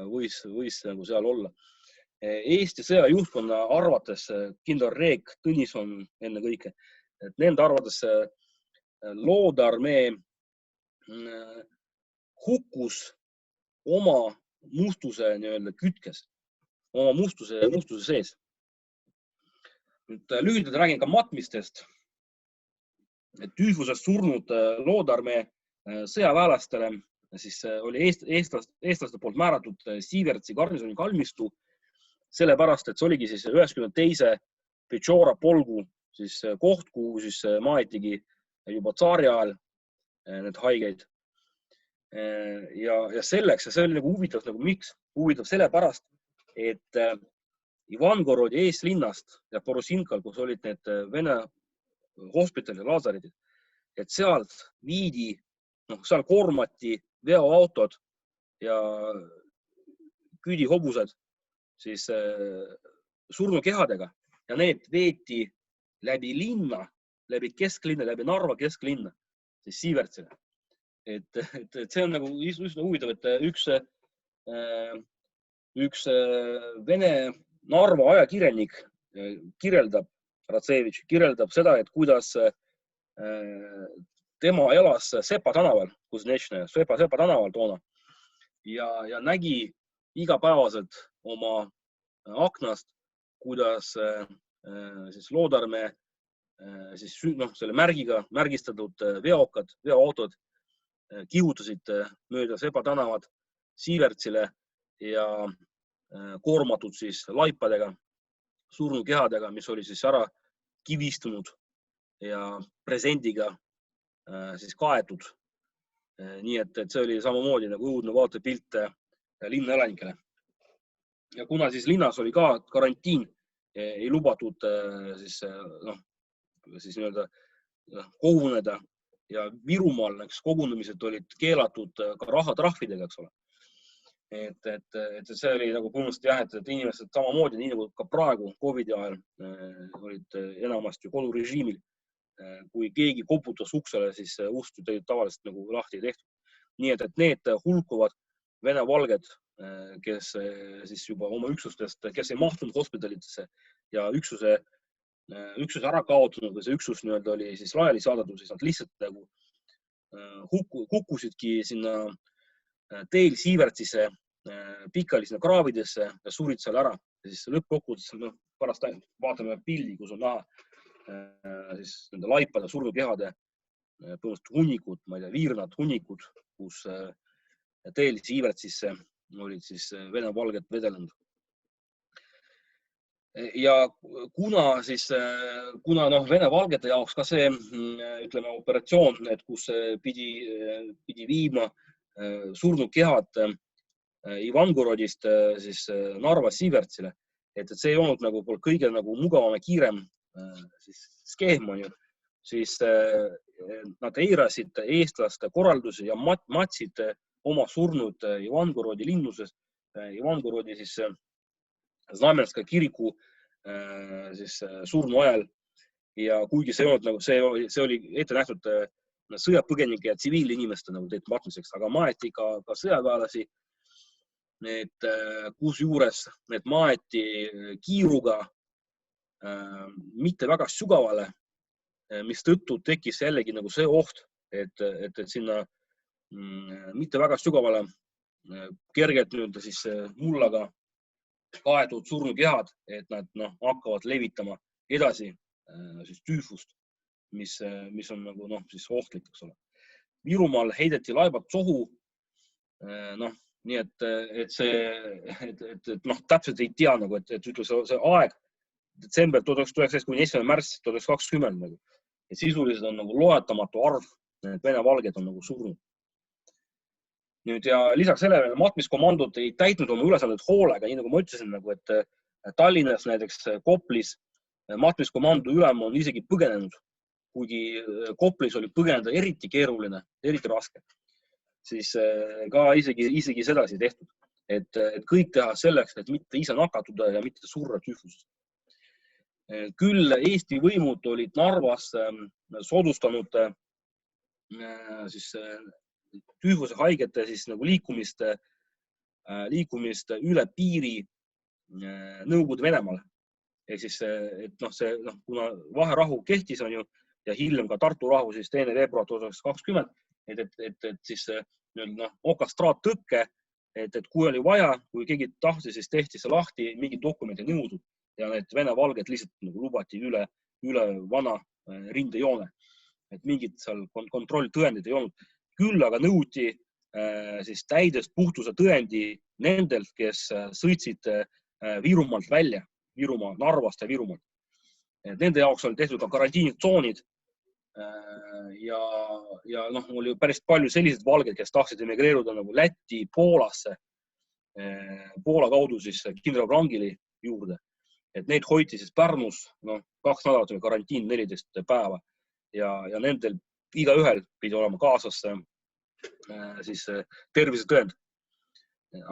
võis nagu seal olla. Eesti sõjajuhtkonna arvates kindral Reek Tõnisson enne kõike, et nende arvates Loodaarmee hukkus oma mustuse kütkes, oma mustuse sees. Lühidalt räägin ka matmistest. Tüüfusest surnud Loodaarmee sõjaväelastele siis oli eestlaste poolt määratud Siivertsi garnisoni kalmistu, sellepärast, et see oligi siis 92. Pečora polgu siis koht, kuhu siis maetigi juba tsaari ajal need haigeid. Ja selleks, ja see oli nagu huvitav, miks? Huvitav sellepärast, et Ivangorodi eeslinnast ja Borusinkal, kus olid need Vene hospitali laazaridid, et sealt viidi, seal koormati veoautod ja küüdihobused siis surnukehadega ja need veeti läbi linna, läbi kesklinna, läbi Narva kesklinna, siis Siivertsile. Et see on nagu üsna huvitav, et üks Vene Narva ajakirjanik Ratsevitš kirjeldab seda, et kuidas tema elas Sepa tänaval, Sepa tänaval toona ja nägi igapäevaselt oma aknast, kuidas siis Loodaarmee siis selle märgiga märgistatud veoautod kihutasid mööda Sepa tänavat Siivertsile ja koormatud siis laipadega, surnukehadega, mis oli siis ära kivistunud ja presendiga siis kaetud. Nii et see oli samamoodi nagu õudne vaatepilt linnaelanikele. Ja kuna siis linnas oli ka karantiin, ei lubatud siis nii-öelda koguneda ja Virumaal näiteks kogunemised olid keelatud ka rahatrahvidega, eks ole. Et see oli nagu põhimõtteliselt jah, et inimesed samamoodi, nii nagu ka praegu COVID-i ajal olid enamasti kodurežiimil. Kui keegi koputas uksele, siis ust olid tavaliselt nagu lahti tehtud. Nii et need hulkuvad Vene valged, kes siis juba oma üksustest, kes ei mahtunud hospitalitesse ja üksuse ära kaotanud või see üksus nii-öelda oli siis laiali saadetud, siis nad lihtsalt nagu kukkusidki sinna teel Siivertsisse pikali sinna kraavidesse ja surid seal ära. Ja siis lõppkokkuvõttes pärast vaatame pildi, kus on näha siis nende laipade surnukehade põhimõtteliselt hunnikud, ma ei tea, viirnad hunnikud, kus teel Siivertsisse olid siis Vene valged vedelenud. Ja kuna Vene valgete jaoks ka see, ütleme, operatsioon, et kus pidi viima surnukehad Ivangorodist siis Narva Siivertsile, et see ei olnud nagu kõige nagu mugavam ja kiirem skeem, siis nad eirasid eestlaste korraldusi ja matsid oma surnud Ivangorodi linnuses, Ivangorodi siis Znamenska kiriku siis surnu ajal. Ja kuigi see oli ette nähtud sõjapõgenike ja tsiviilinimeste nagu matmiseks, aga maeti ka sõjaväelasi kusjuures need maeti kiiruga mitte väga sügavale, mis tõttu tekkis jällegi nagu see oht, et sinna mitte väga sügavale kergelt siis mullaga kaetud surnukehad, et nad hakkavad levitama edasi siis tüüfust, mis on nagu siis ohtlik, eks ole. Virumaal heideti laibad sohu. Nii et täpselt ei tea nagu, et ütle see aeg detsember 1919 kuni 1. märts 1920 nagu. Et sisuliselt on nagu loetamatu arv, et Vene valged on nagu surnud. Nüüd ja lisaks sellele matmiskomandod ei täitnud oma ülesanded hoolega, nii nagu ma ütlesin, nagu, et Tallinnas näiteks Koplis matmiskomando ülem on isegi põgenenud, kuigi Koplis oli põgeneda eriti keeruline, eriti raske, siis ka isegi sedasi tehtud, et kõik teha selleks, et mitte ise nakatuda ja mitte surra tüüfusest. Küll Eesti võimud olid Narvas soodustanud siis tüüfuse haigete siis nagu liikumist üle piiri Nõukogude Venemaale. Ehk siis, kuna vaherahu kehtis on ju ja hiljem ka Tartu rahu siis 2. veebruar 1920, et siis okastraattõkke, et kui oli vaja, kui keegi tahti, siis tehti see lahti, mingi dokumenti nõudnud ja need Vene valged lihtsalt nagu lubati üle vana rindejoone. Et mingid seal kontrolltõendid ei olnud. Küll aga nõuti siis täidest puhtuse tõendi nendelt, kes sõitsid Virumaalt välja, Narvast ja Virumaalt. Nende jaoks oli tehtud ka karantiinitsoonid ja oli päris palju sellised valged, kes tahtsid emigreeruda nagu Lätti, Poolasse, Poola kaudu siis kindral Wrangeli juurde. Et neid hoiti siis Pärnus 2 nädalat oli karantiin 14 päeva ja nendel igaühel pidi olema kaasas siis tervisetõend.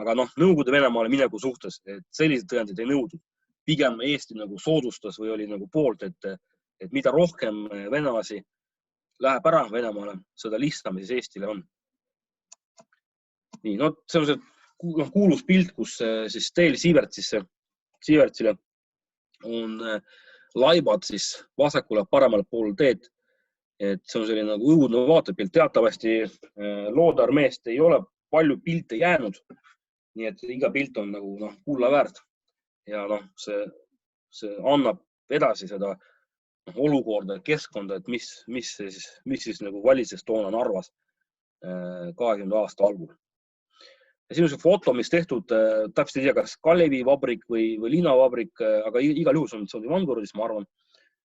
Aga Nõukogude Venemaale mineku suhtes, et sellised tõendid ei nõudnud. Pigem Eesti nagu soodustas või oli nagu poolt, et mida rohkem venelasi läheb ära Venemaale, seda lihtsam siis Eestile on. Nii, see on see kuulus pilt, kus siis teel Siivertsile on laibad siis vasakule paremale pool teed. Et see on selline nagu õudne vaatepilt. Teatavasti Loodearmeest ei ole palju pilte jäänud, nii et iga pilt on nagu kulla väärt. Ja see annab edasi seda olukorda, keskkonda, et mis siis nagu valitses toona Narvas 20 aasta algul. Ja siin on see foto, mis tehtud, täpselt ei tea, kas Kalevi vabrik või liinavabrik, aga igal juhul on Vangurodis, ma arvan.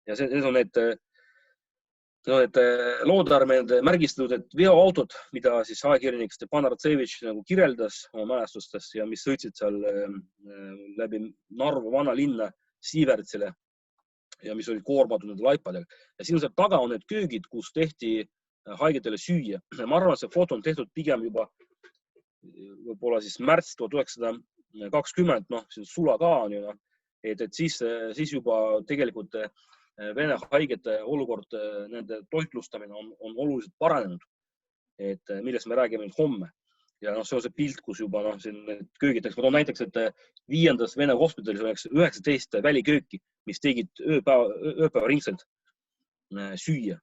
Ja need on need Loodearmeed märgistatud, et veoautod, mida siis ajakirjanik Stepan Artsevitš nagu kirjeldas oma mälestustes ja mis sõitsid seal läbi Narva vana linna Siivertsile ja mis olid koormatud nende laipadega. Ja siin on seal taga on need köögid, kus tehti haigetele süüa. Ma arvan, et see foto on tehtud pigem juba võib-olla siis märts 1920, siin sula ka on ju, et siis juba tegelikult Vene haigete olukord, nende toitlustamine on oluliselt paranenud, et millest me räägime nüüd homme. Ja see on see pilt, kus juba siin köögiteks. Ma toon näiteks, et 5. Vene hospitalis oleks 19 välikööki, mis tegid ööpäeva ringselt süüa.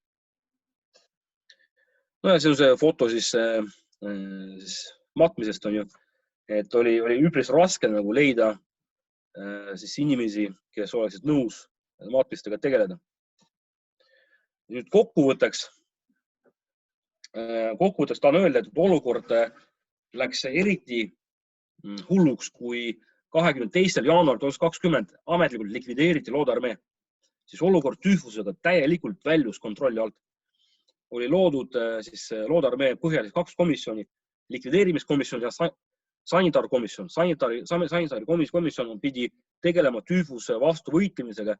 Ja see on see foto siis matmisest on ju, et oli üpris raske nagu leida siis inimesi, kes oleksid nõus matmistega tegeleda. Nüüd kokkuvõtteks tahan öelda, et olukord läks eriti hulluks, kui 22. jaanuar 2020 ametlikult likvideeriti Loodearmee. Siis olukord tüüfusega täielikult väljus kontrolli alt. Oli loodud siis Loodearmee põhjal 2 komisjoni, likvideerimiskomisjon ja sanitaarkomisjon. Sanitaarkomisjon pidi tegelema tüüfuse vastu võitlemisega,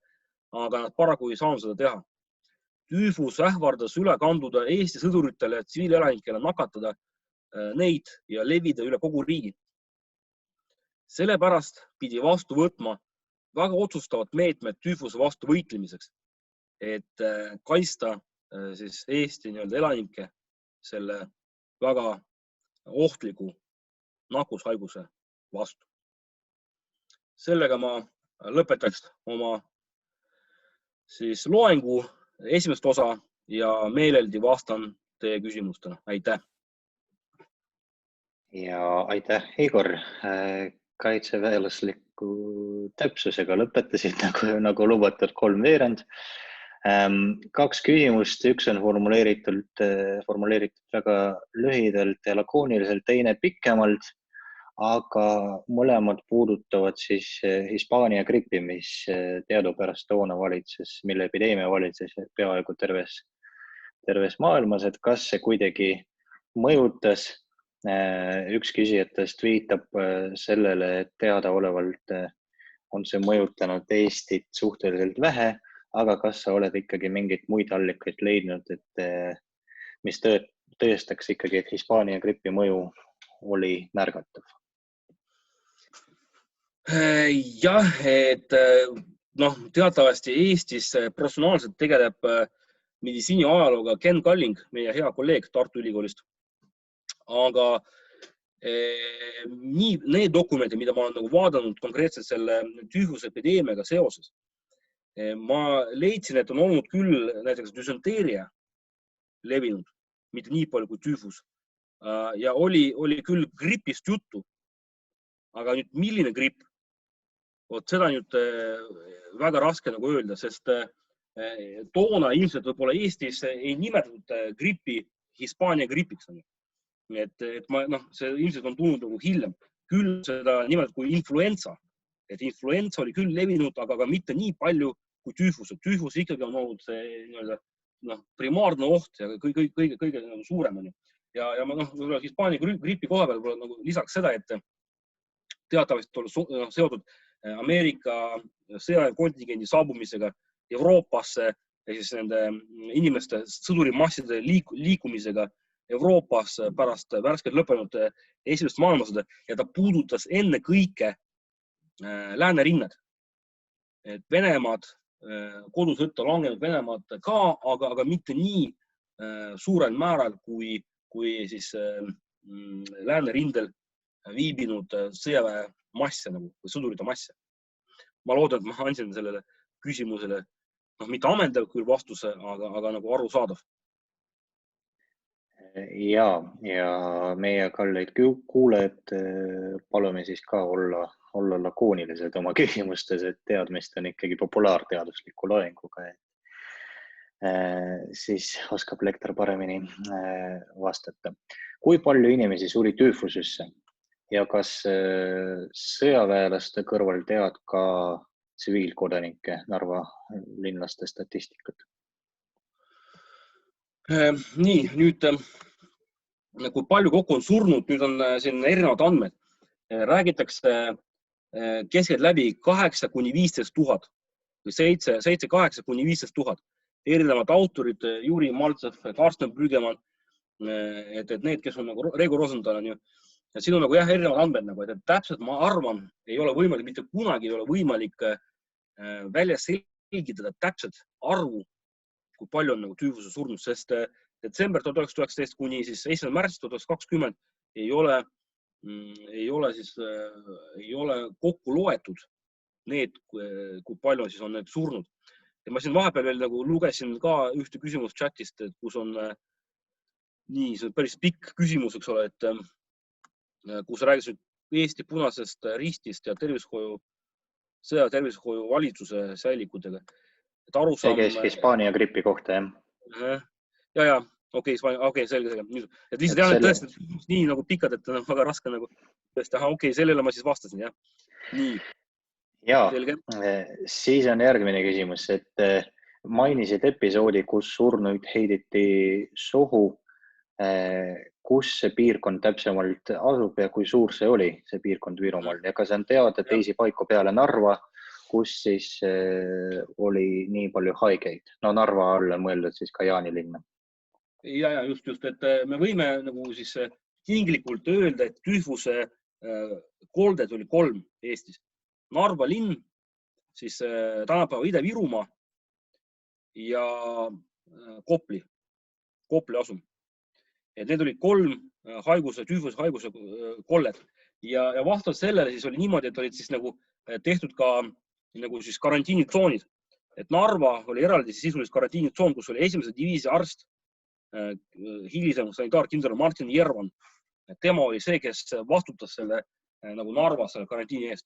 aga nad paraku ei saanud seda teha. Tüüfus ähvardas üle kanduda Eesti sõduritele ja tsiviilelanikele nakatada neid ja levida üle kogu riigi. Sellepärast pidi vastu võtma väga otsustavat meetmed tüüfuse vastu võitlemiseks, et kaitsta siis Eesti elanike selle väga ohtliku nakkushaiguse vastu. Sellega ma lõpetaks oma siis loengu esimest osa ja meeleldi vastan teie küsimustele. Aitäh! Ja aitäh, Igor! Kaitseväelasliku täpsusega lõpetasid nagu lubatud 3/4. 2 küsimust, üks on formuleeritud väga lühidalt ja lakooniliselt, teine pikemalt, aga mõlemad puudutavad siis Hispaania gripi, mis teadupärast toona valitses, mille epideemia valitses peaaegu terves maailmas, et kas see kuidagi mõjutas. Üks küsijatest viitab sellele, et teadaolevalt on see mõjutanud Eestit suhteliselt vähe, aga kas sa oled ikkagi mingeid muid allikaid leidnud, mis tõestaks ikkagi, et Hispaania gripi mõju oli märgatav? Jah, et teatavasti Eestis professionaalselt tegeleb meditsiiniajalooga Ken Kalling, meie hea kolleeg Tartu Ülikoolist. Aga need dokumendid, mida ma olen vaadanud konkreetselt selle tüüfusepideemiaga seoses, ma leidsin, et on olnud küll näiteks düsenteeria levinud, mitte nii palju kui tüüfus. Ja oli küll gripist juttu, aga nüüd milline gripp? Seda nüüd väga raske öelda, sest toona ilmselt võib-olla Eestis ei nimetatud grippi Hispaania gripiks. Et see ilmselt on tulnud hiljem. Küll seda nimelt kui influenza. Et influenza oli küll levinud, aga mitte nii palju kui tüüfus. Tüüfus ikkagi on olnud see primaarne oht ja kõige suurem. Ja Hispaania gripi koha peal lisaks seda, et teatavasti on seotud Ameerika sõjakontingendi saabumisega Euroopasse ja siis nende inimeste sõdurimasside liikumisega Euroopas pärast värskelt lõppenud esimest maailmasõda ja ta puudutas enne kõike läänerinnad. Et Venemaad, kodusõtta langenud Venemaad ka, aga mitte nii suurel määral kui siis läänerindel viibinud sõjaväe masse või sõdurite masse. Ma loodan, et ma andsin sellele küsimusele mitte ammendav küll vastuse, aga aru saadav. Ja meie kalleid kuulajad palume siis ka olla lakoonilised oma küsimustes, et teadmist on ikkagi populaarteadusliku loenguga. Siis oskab lektor paremini vastata. Kui palju inimesi suri tüüfusesse ja kas sõjaväelaste kõrval tead ka tsiviilkodanike Narva linlaste statistikat? Nii, nüüd kui palju kokku on surnud, nüüd on siin erinevad andmed. Räägitakse keskelt läbi 8 kuni 15 000 või 7-8 kuni 15 000. Erinevad autorid, Juri Maltsev, Karsten Brüggemann, et need, kes on Rego Rosenthal on ju. Ja siin on erinevad andmed, et täpselt ma arvan, ei ole võimalik, mitte kunagi ei ole võimalik välja selgitada täpselt arvu, kui palju on tüüfuse surnud, sest detsember 1919 kuni 1. märts 2020 ei ole kokku loetud need, kui palju on need surnud. Ja ma siin vahepeal veel lugesin ka ühte küsimust chatist, kus on nii, see on päris pikk küsimus, eks ole, et kus räägisid Eesti Punasest Ristist ja sõjatervishoiu valitsuse säilikutega. See käis Hispaania gripi kohta, jah? Ja, okei, selge. Et lihtsalt tõesti nii pikad, et on väga raske okei, sellele ma siis vastasin, jah. Nii. Ja, siis on järgmine küsimus, et mainisid episoodi, kus surnuid heiditi sohu. Kus see piirkond täpsemalt asub ja kui suur see oli, see piirkond Virumaal? Ja kas on teada teisi paiku peale Narva, kus siis oli nii palju haigeid? No Narva all on mõeldud siis ka Jaanilinna. Ja, just, et me võime siis tinglikult öelda, et tüüfuse kolded oli 3 Eestis. Narva linn, siis tänapäeva Ida-Virumaa ja Kopli asum. Et need olid 3 tüüfuse haiguse kollet ja vastavalt sellele siis oli niimoodi, et olid siis nagu tehtud ka nagu siis karantiinitsoonid. Et Narva oli eraldi sisuliselt karantiinitsoon, kus oli esimese diviisi arst, hilisem sanitaarkindral Martin Jervan. Tema oli see, kes vastutas selle nagu Narvas selle karantiini eest.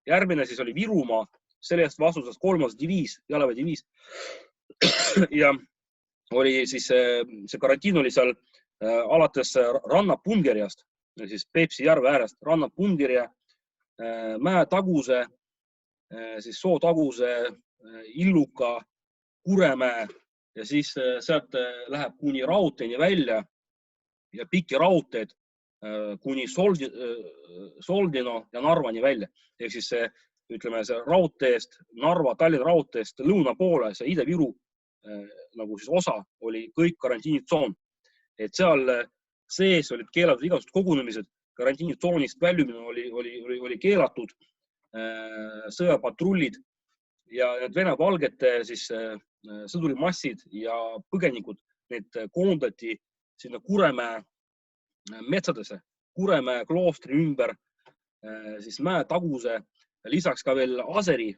Järgmine siis oli Virumaa, selle eest vastutas 3. diviis, jalaväediviis. Ja oli siis see karantiin oli seal alates Ranna-Pungerjast, siis Peipsi järve äärest, Ranna-Pungerja, Mäetaguse, siis Sootaguse, Illuka, Kuremäe ja siis sealt läheb kuni raudteeni välja ja pikki raudteed kuni Soldino ja Narvani välja. Ehk siis see, ütleme, see raudteest, Narva, Tallinna raudteest lõuna poole, see Ida-Viru nagu siis osa oli kõik karantiinitsoon. Et seal sees olid keelatud igasugused kogunemised, karantiinitsoonist väljumine oli keelatud, sõjapatrullid ja need vene-valgete siis sõdurimassid ja põgenikud, need koondati sinna Kuremäe metsadesse, Kuremäe kloostri ümber, siis Mäetaguse, lisaks ka veel Aseri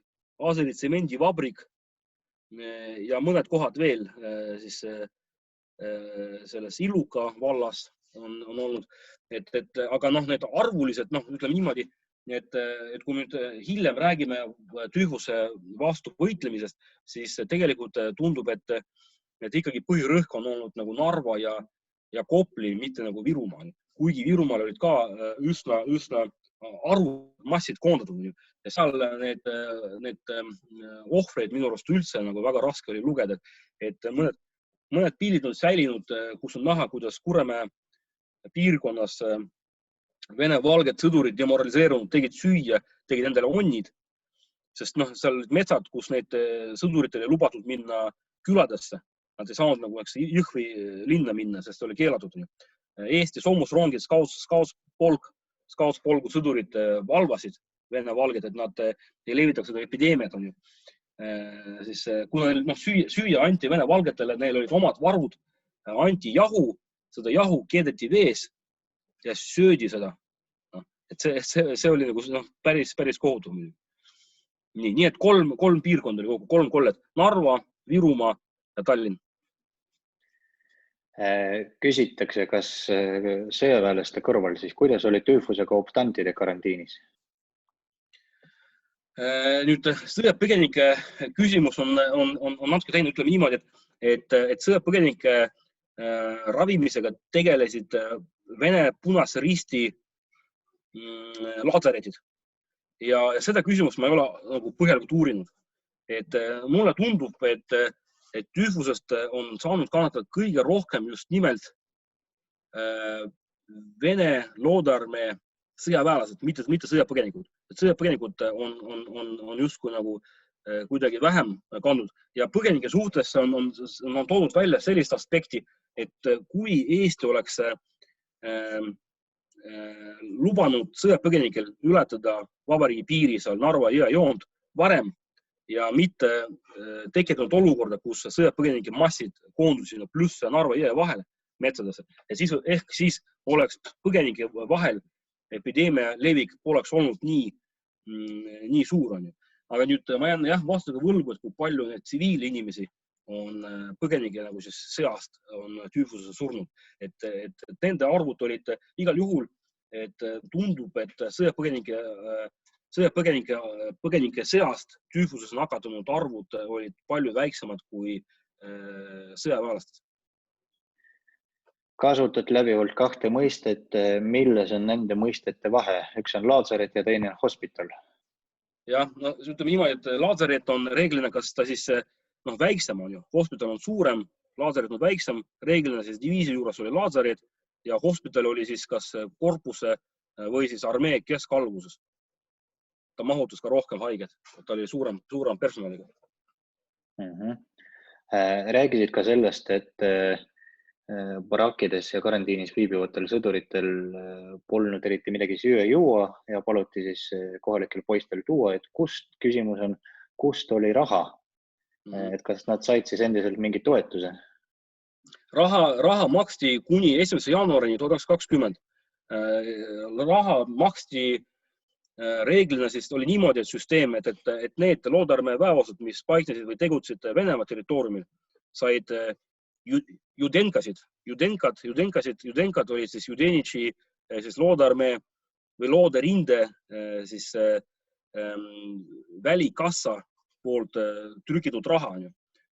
tsemendivabrik ja mõned kohad veel siis selles Illuka vallas on olnud, aga need arvulised, ütleme niimoodi, et kui nüüd hiljem räägime tüüfuse vastu võitlemisest, siis tegelikult tundub, et ikkagi põhirõhk on olnud nagu Narva ja Kopli, mitte nagu Virumaa. Kuigi Virumaal olid ka üsna massid koondatud ja seal need ohvreid minu arust üldse nagu väga raske oli lugeda, et mõned pildid on säilinud, kus on näha, kuidas Kuremäe piirkonnas vene-valged sõdurid demoraliseerunud, tegid süüa, tegid endale onnid, sest seal olid metsad, kus need sõduritel ei lubatud minna küladesse. Nad ei saanud nagu Jõhvi linna minna, sest oli keelatud. Eesti soomusrongid, skautspolgu sõdurid valvasid vene-valged, et nad ei levitaks seda epideemiat. Siis, kuna süüa anti vene-valgetele, neil olid omad varud, anti jahu, seda jahu keedeti vees ja söödi seda. Et see oli nagu päris kohutav. Nii et kolm piirkonda oli kogu, 3 kollet. Narva, Virumaa ja Tallinn. Küsitakse, kas sõjaväelaste kõrval siis, kuidas oli tüüfusega optantide karantiinis? Nüüd sõjapõgenike küsimus on natuke teine, ütleme niimoodi, et sõjapõgenike ravimisega tegelesid Vene Punase Risti laatsaretid. Ja seda küsimust ma ei ole nagu põhjalikult uurinud. Et mulle tundub, et tüüfusest on saanud kannatada kõige rohkem just nimelt Vene loodarmee sõjaväelased, mitte sõjapõgenikud. Sõjapõgenikud on justkui nagu kuidagi vähem kandnud ja põgenike suhtes on toodud välja sellist aspekti, et kui Eesti oleks lubanud sõjapõgenikel ületada vabariigi piiri seal Narva jõejoont varem ja mitte tekitanud olukorda, kus sõjapõgenike massid koondusid pluss Narva jõe vahele metsadesse. Ja siis oleks põgenike vahel epideemia levik poleks olnud nii suur. Aga nüüd ma jään vastusega võlgu, et kui palju need tsiviilinimesi on põgenike nagu siis seast on tüüfusesse surnud. Et nende arvud olid igal juhul, et tundub, et sõjapõgenike seast tüüfuses nakatunud arvud olid palju väiksemad kui sõjaväelastes. Kasutad läbivalt 2 mõistet, milles on nende mõistete vahe? Üks on laatsaret ja teine on hospital. Jah, ütleme niimoodi, et laatsaret on reeglina, kas ta siis väiksem on ju. Hospital on suurem, laatsaret on väiksem. Reeglina siis diviisi juures oli laatsaret ja hospital oli siis kas korpuse või siis armee keskalguses. Ta mahutas ka rohkem haiget. Ta oli suurem personaliga. Räägisid ka sellest, et barakkides ja karantiinis viibivatel sõduritel polnud eriti midagi süüa juua ja paluti siis kohalikel poistel tuua, et küsimus on, kust oli raha? Et kas nad said siis endiselt mingi toetuse? Raha maksti kuni 1. jaanuarini 1920. raha maksti reeglina siis oli niimoodi, et süsteem, et need Loodarmäe väeosad, mis paiknesid või tegutsid Venemaa territooriumil, said Judenkad olid siis Judenitši siis Loodarmäe või Looderinde siis välikassa poolt trükitud raha.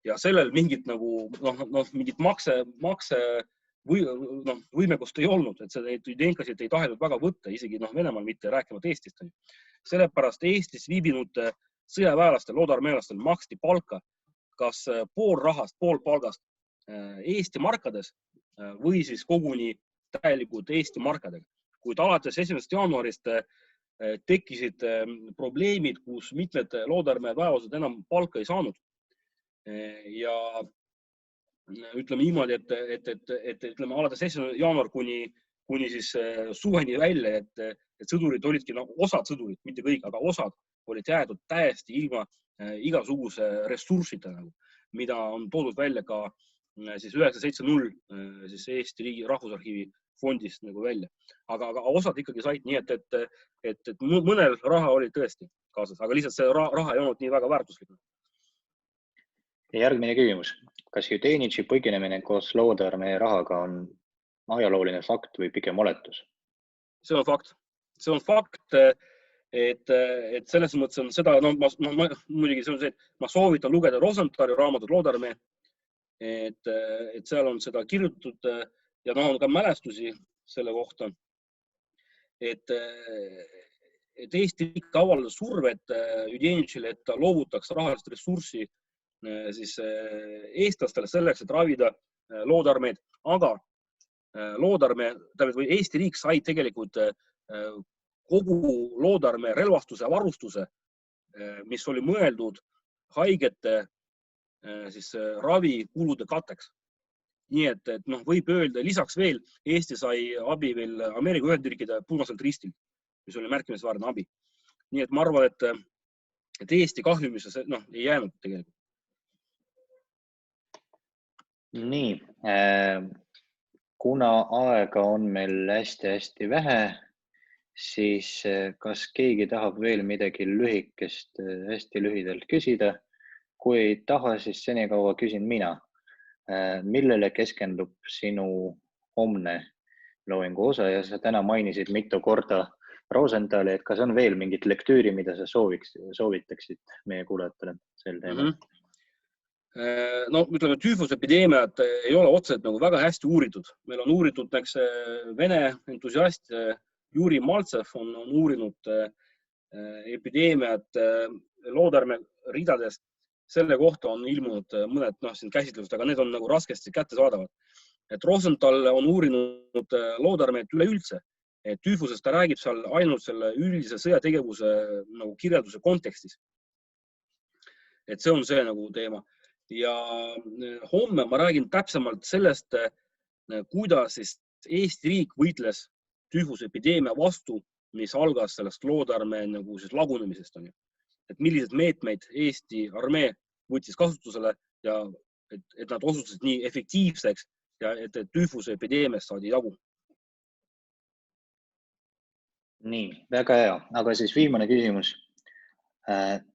Ja sellel mingit nagu, mingit makse võimekust ei olnud, et neid Judenkasid ei tahetud väga võtta, isegi Venemaal mitte rääkimata Eestist. Sellepärast Eestis viibinud sõjaväelastel, loodarmeelastel maksti palka kas pool rahast, pool palgast Eesti markades või siis koguni täielikult Eesti markadega. Kuid alates 1. jaanuarist tekkisid probleemid, kus mitmed Loodarmäe väeosad enam palka ei saanud. Ja ütleme niimoodi, et ütleme alates 1. jaanuar kuni siis suveni välja, et sõdurid olidki, osad sõdurid, mitte kõik, aga osad olid jäetud täiesti ilma igasuguse ressursita, mida on toodud välja ka siis 970 siis Eesti Riigi Rahvusarhiivi fondist välja. Aga osad ikkagi said nii, et mõnel raha oli tõesti kaasas, aga lihtsalt see raha ei olnud nii väga väärtuslik. Järgmine küsimus. Kas Judenitši põgenemine koos Loodarmäe rahaga on ajalooline fakt või pigem oletus? See on fakt. See on fakt, et selles mõttes on seda, muidugi see on see, et ma soovitan lugeda Rosenthali raamatut Loodarmäe, et seal on seda kirjutatud ja on ka mälestusi selle kohta, et Eesti riik avaldas survet Judenitšile, et ta loovutaks rahalist ressurssi siis eestlastele selleks, et ravida Loodarmäed, aga Loodarmäe, või Eesti riik sai tegelikult kogu Loodarmäe relvastuse ja varustuse, mis oli mõeldud haigete siis ravikulude katteks. Nii et võib öelda, lisaks veel Eesti sai abi veel Ameerika Ühendriikide Punaselt Ristilt, mis oli märkimisväärne abi. Nii et ma arvan, et Eesti kahjumisse ei jäänud tegelikult. Nii, kuna aega on meil hästi vähe, siis kas keegi tahab veel midagi lühikest, hästi lühidalt küsida? Kui ei taha, siis senikaua küsin mina. Millele keskendub sinu homne loengu osa ja sa täna mainisid mitu korda Rosenthali, et kas on veel mingit lektüüri, mida sa soovitaksid meie kuulajatele sel teemal? Ütleme, tüüfusepideemiat ei ole otseselt väga hästi uuritud. Meil on uuritud Vene entusiast Juri Maltsev on uurinud epideemiat Loodarmäe ridadest. Selle kohta on ilmunud mõned käsitlused, aga need on raskesti kättesaadavad. Et Rosenthal on uurinud Loodarmäed üleüldse. Et tüüfusest ta räägib seal ainult selle üldise sõjategevuse kirjelduse kontekstis. Et see on see teema. Ja homme ma räägin täpsemalt sellest, kuidas Eesti riik võitles tüüfusepideemia vastu, mis algas sellest Loodarmäe lagunemisest. Et millised meetmeid Eesti armee võttis kasutusele ja et nad osutusid nii efektiivseks ja et tüüfusepideemiast saadi jagu. Nii, väga hea. Aga siis viimane küsimus.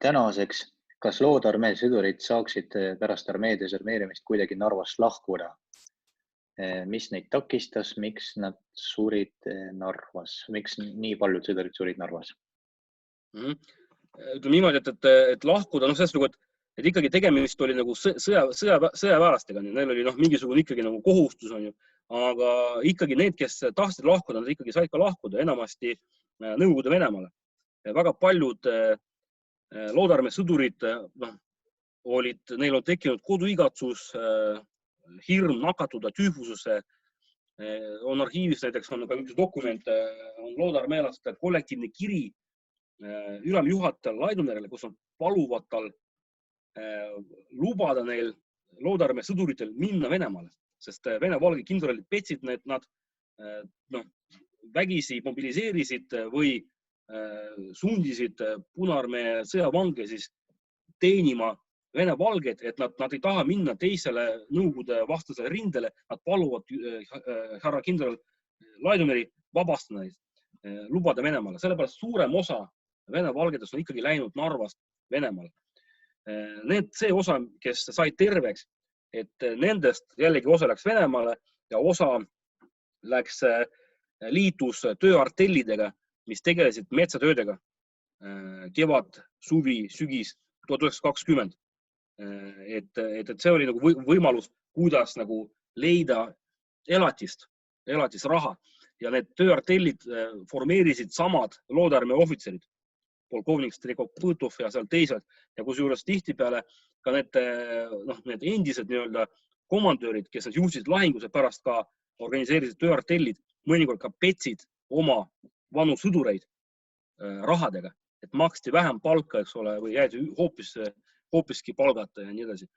Tänaseks, kas Loodarmäe sõdurid saaksid pärast armee desarmeerimist kuidagi Narvast lahkuda? Mis neid takistas, miks nad surid Narvas? Miks nii paljud sõdurid surid Narvas? Ütleme niimoodi, et lahkuda, et ikkagi tegemist oli sõjaväelastega. Neil oli mingisugune ikkagi kohustus, aga ikkagi need, kes tahtsid lahkuda, nad ikkagi said ka lahkuda enamasti Nõukogude Venemaale. Väga paljud Loodarmäe sõdurid, neil on tekkinud koduigatsus, hirm nakatuda tüüfusesse. On arhiivis näiteks on ka üks dokument, on Loodarmäelaste kollektiivne kiri ülemjuhatajal Laidonerile, kus on paluvad tal lubada neil Loodarmäe sõduritel minna Venemaale, sest Vene valge kindralid petsid nad vägisi mobiliseerisid või sundisid Punaarmee sõjavange siis teenima Vene valged, et nad ei taha minna teisele Nõukogude vastasele rindele. Nad paluvad härra kindral Laidoneri vabastada neid, lubada Venemaale. Sellepärast suurem osa Vene valgedest on ikkagi läinud Narvast Venemaale. See osa, kes said terveks, et nendest jällegi osa läks Venemaale ja osa liitus tööartellidega, mis tegelesid metsatöödega kevad, suvi, sügis 1920. Et see oli nagu võimalus, kuidas nagu leida elatisraha ja need tööartellid formeerisid samad loodearmee ohvitserid, polkovnik Strelkov-Põtov ja seal teised ja kusjuures tihtipeale ka need endised komandöörid, kes juhtisid lahinguse pärast ka organiseerisid tööartellid, mõnikord ka petsid oma vanu sõdureid rahadega, et maksti vähem palka, eks ole, või jäid hoopiski palgata ja nii edasi.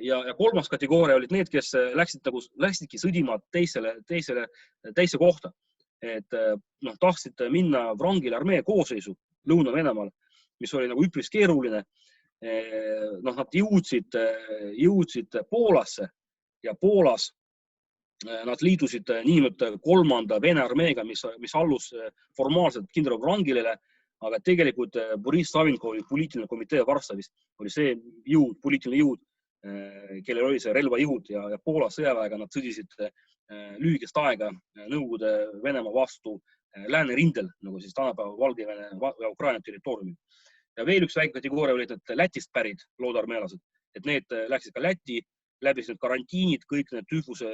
Ja kolmas kategooria olid need, kes läksidki sõdima teise kohta. Tahtsid minna Wrangeli armee koosseisu Lõuna-Venemaal, mis oli nagu üpris keeruline. Nad jõudsid Poolasse ja Poolas nad liitusid niimoodi 3. Vene armeega, mis allus formaalselt kindral Wrangelile, aga tegelikult Boris Savinkovi poliitiline komitee Varssavis oli see poliitiline jõud, kellel oli see relvajõud ja Poola sõjaväega nad sõdisid lühikest aega Nõukogude Venemaa vastu läänerindel, nagu siis tänapäeva Valgevene ja Ukraina territooriumil. Ja veel üks väike kategooria olid Lätist pärit loodarmeelased, et need läksid ka Läti, läbisid karantiinid, kõik need tüüfuse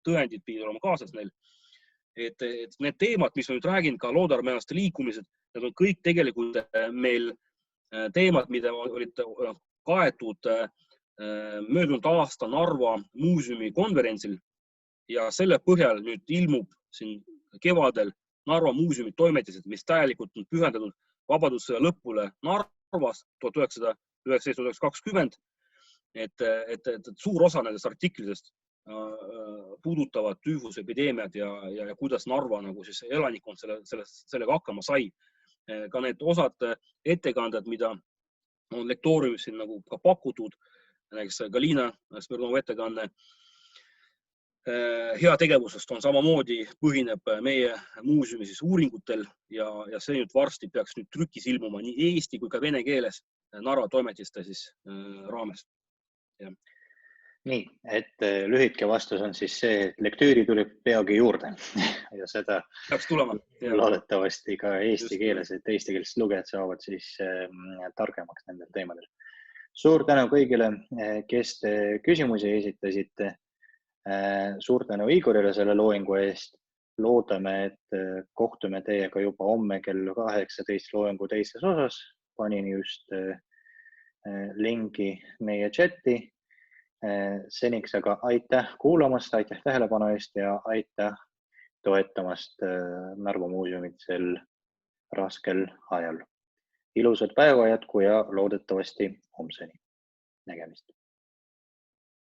tõendid pidid olema kaasas neil. Et need teemad, mis ma nüüd räägin, ka loodarmeelaste liikumised, need on kõik tegelikult meil teemad, mida olid kaetud möödunud aasta Narva muuseumi konverentsil ja selle põhjal nüüd ilmub siin kevadel Narva muuseumi toimetised, mis täielikult on pühendatud vabadussõja lõpule Narvas 1919-1920. Et suur osa nendest artiklidest puudutavad tüüfusepideemiad ja kuidas Narva nagu siis elanikkond sellega hakkama sai. Ka need osad ettekanded, mida on lektooriumis siin nagu ka pakutud, näiteks Galina Smirnova ettekanne heategevusest on samamoodi põhineb meie muuseumi siis uuringutel ja see nüüd varsti peaks nüüd trükis ilmuma nii eesti kui ka vene keeles Narva toimetiste siis raames. Ja. Nii, et lühike vastus on siis see, et lektüüri tuleb peagi juurde ja seda loodetavasti ka eesti keeles, et eesti keeles lugejad saavad siis targemaks nendel teemadel. Suur tänu kõigile, kes te küsimusi esitasite. Suur tänu Igorile selle looingu eest. Loodame, et kohtume teiega juba homme kell 18 looingu teises osas. Panin just lingi meie chati. Seniks aga aitäh kuulamast, aitäh tähelepanu eest ja aitäh toetamast Narva muuseumit sel raskel ajal. Ilusat päeva jätku ja loodetavasti homseni. Nägemist.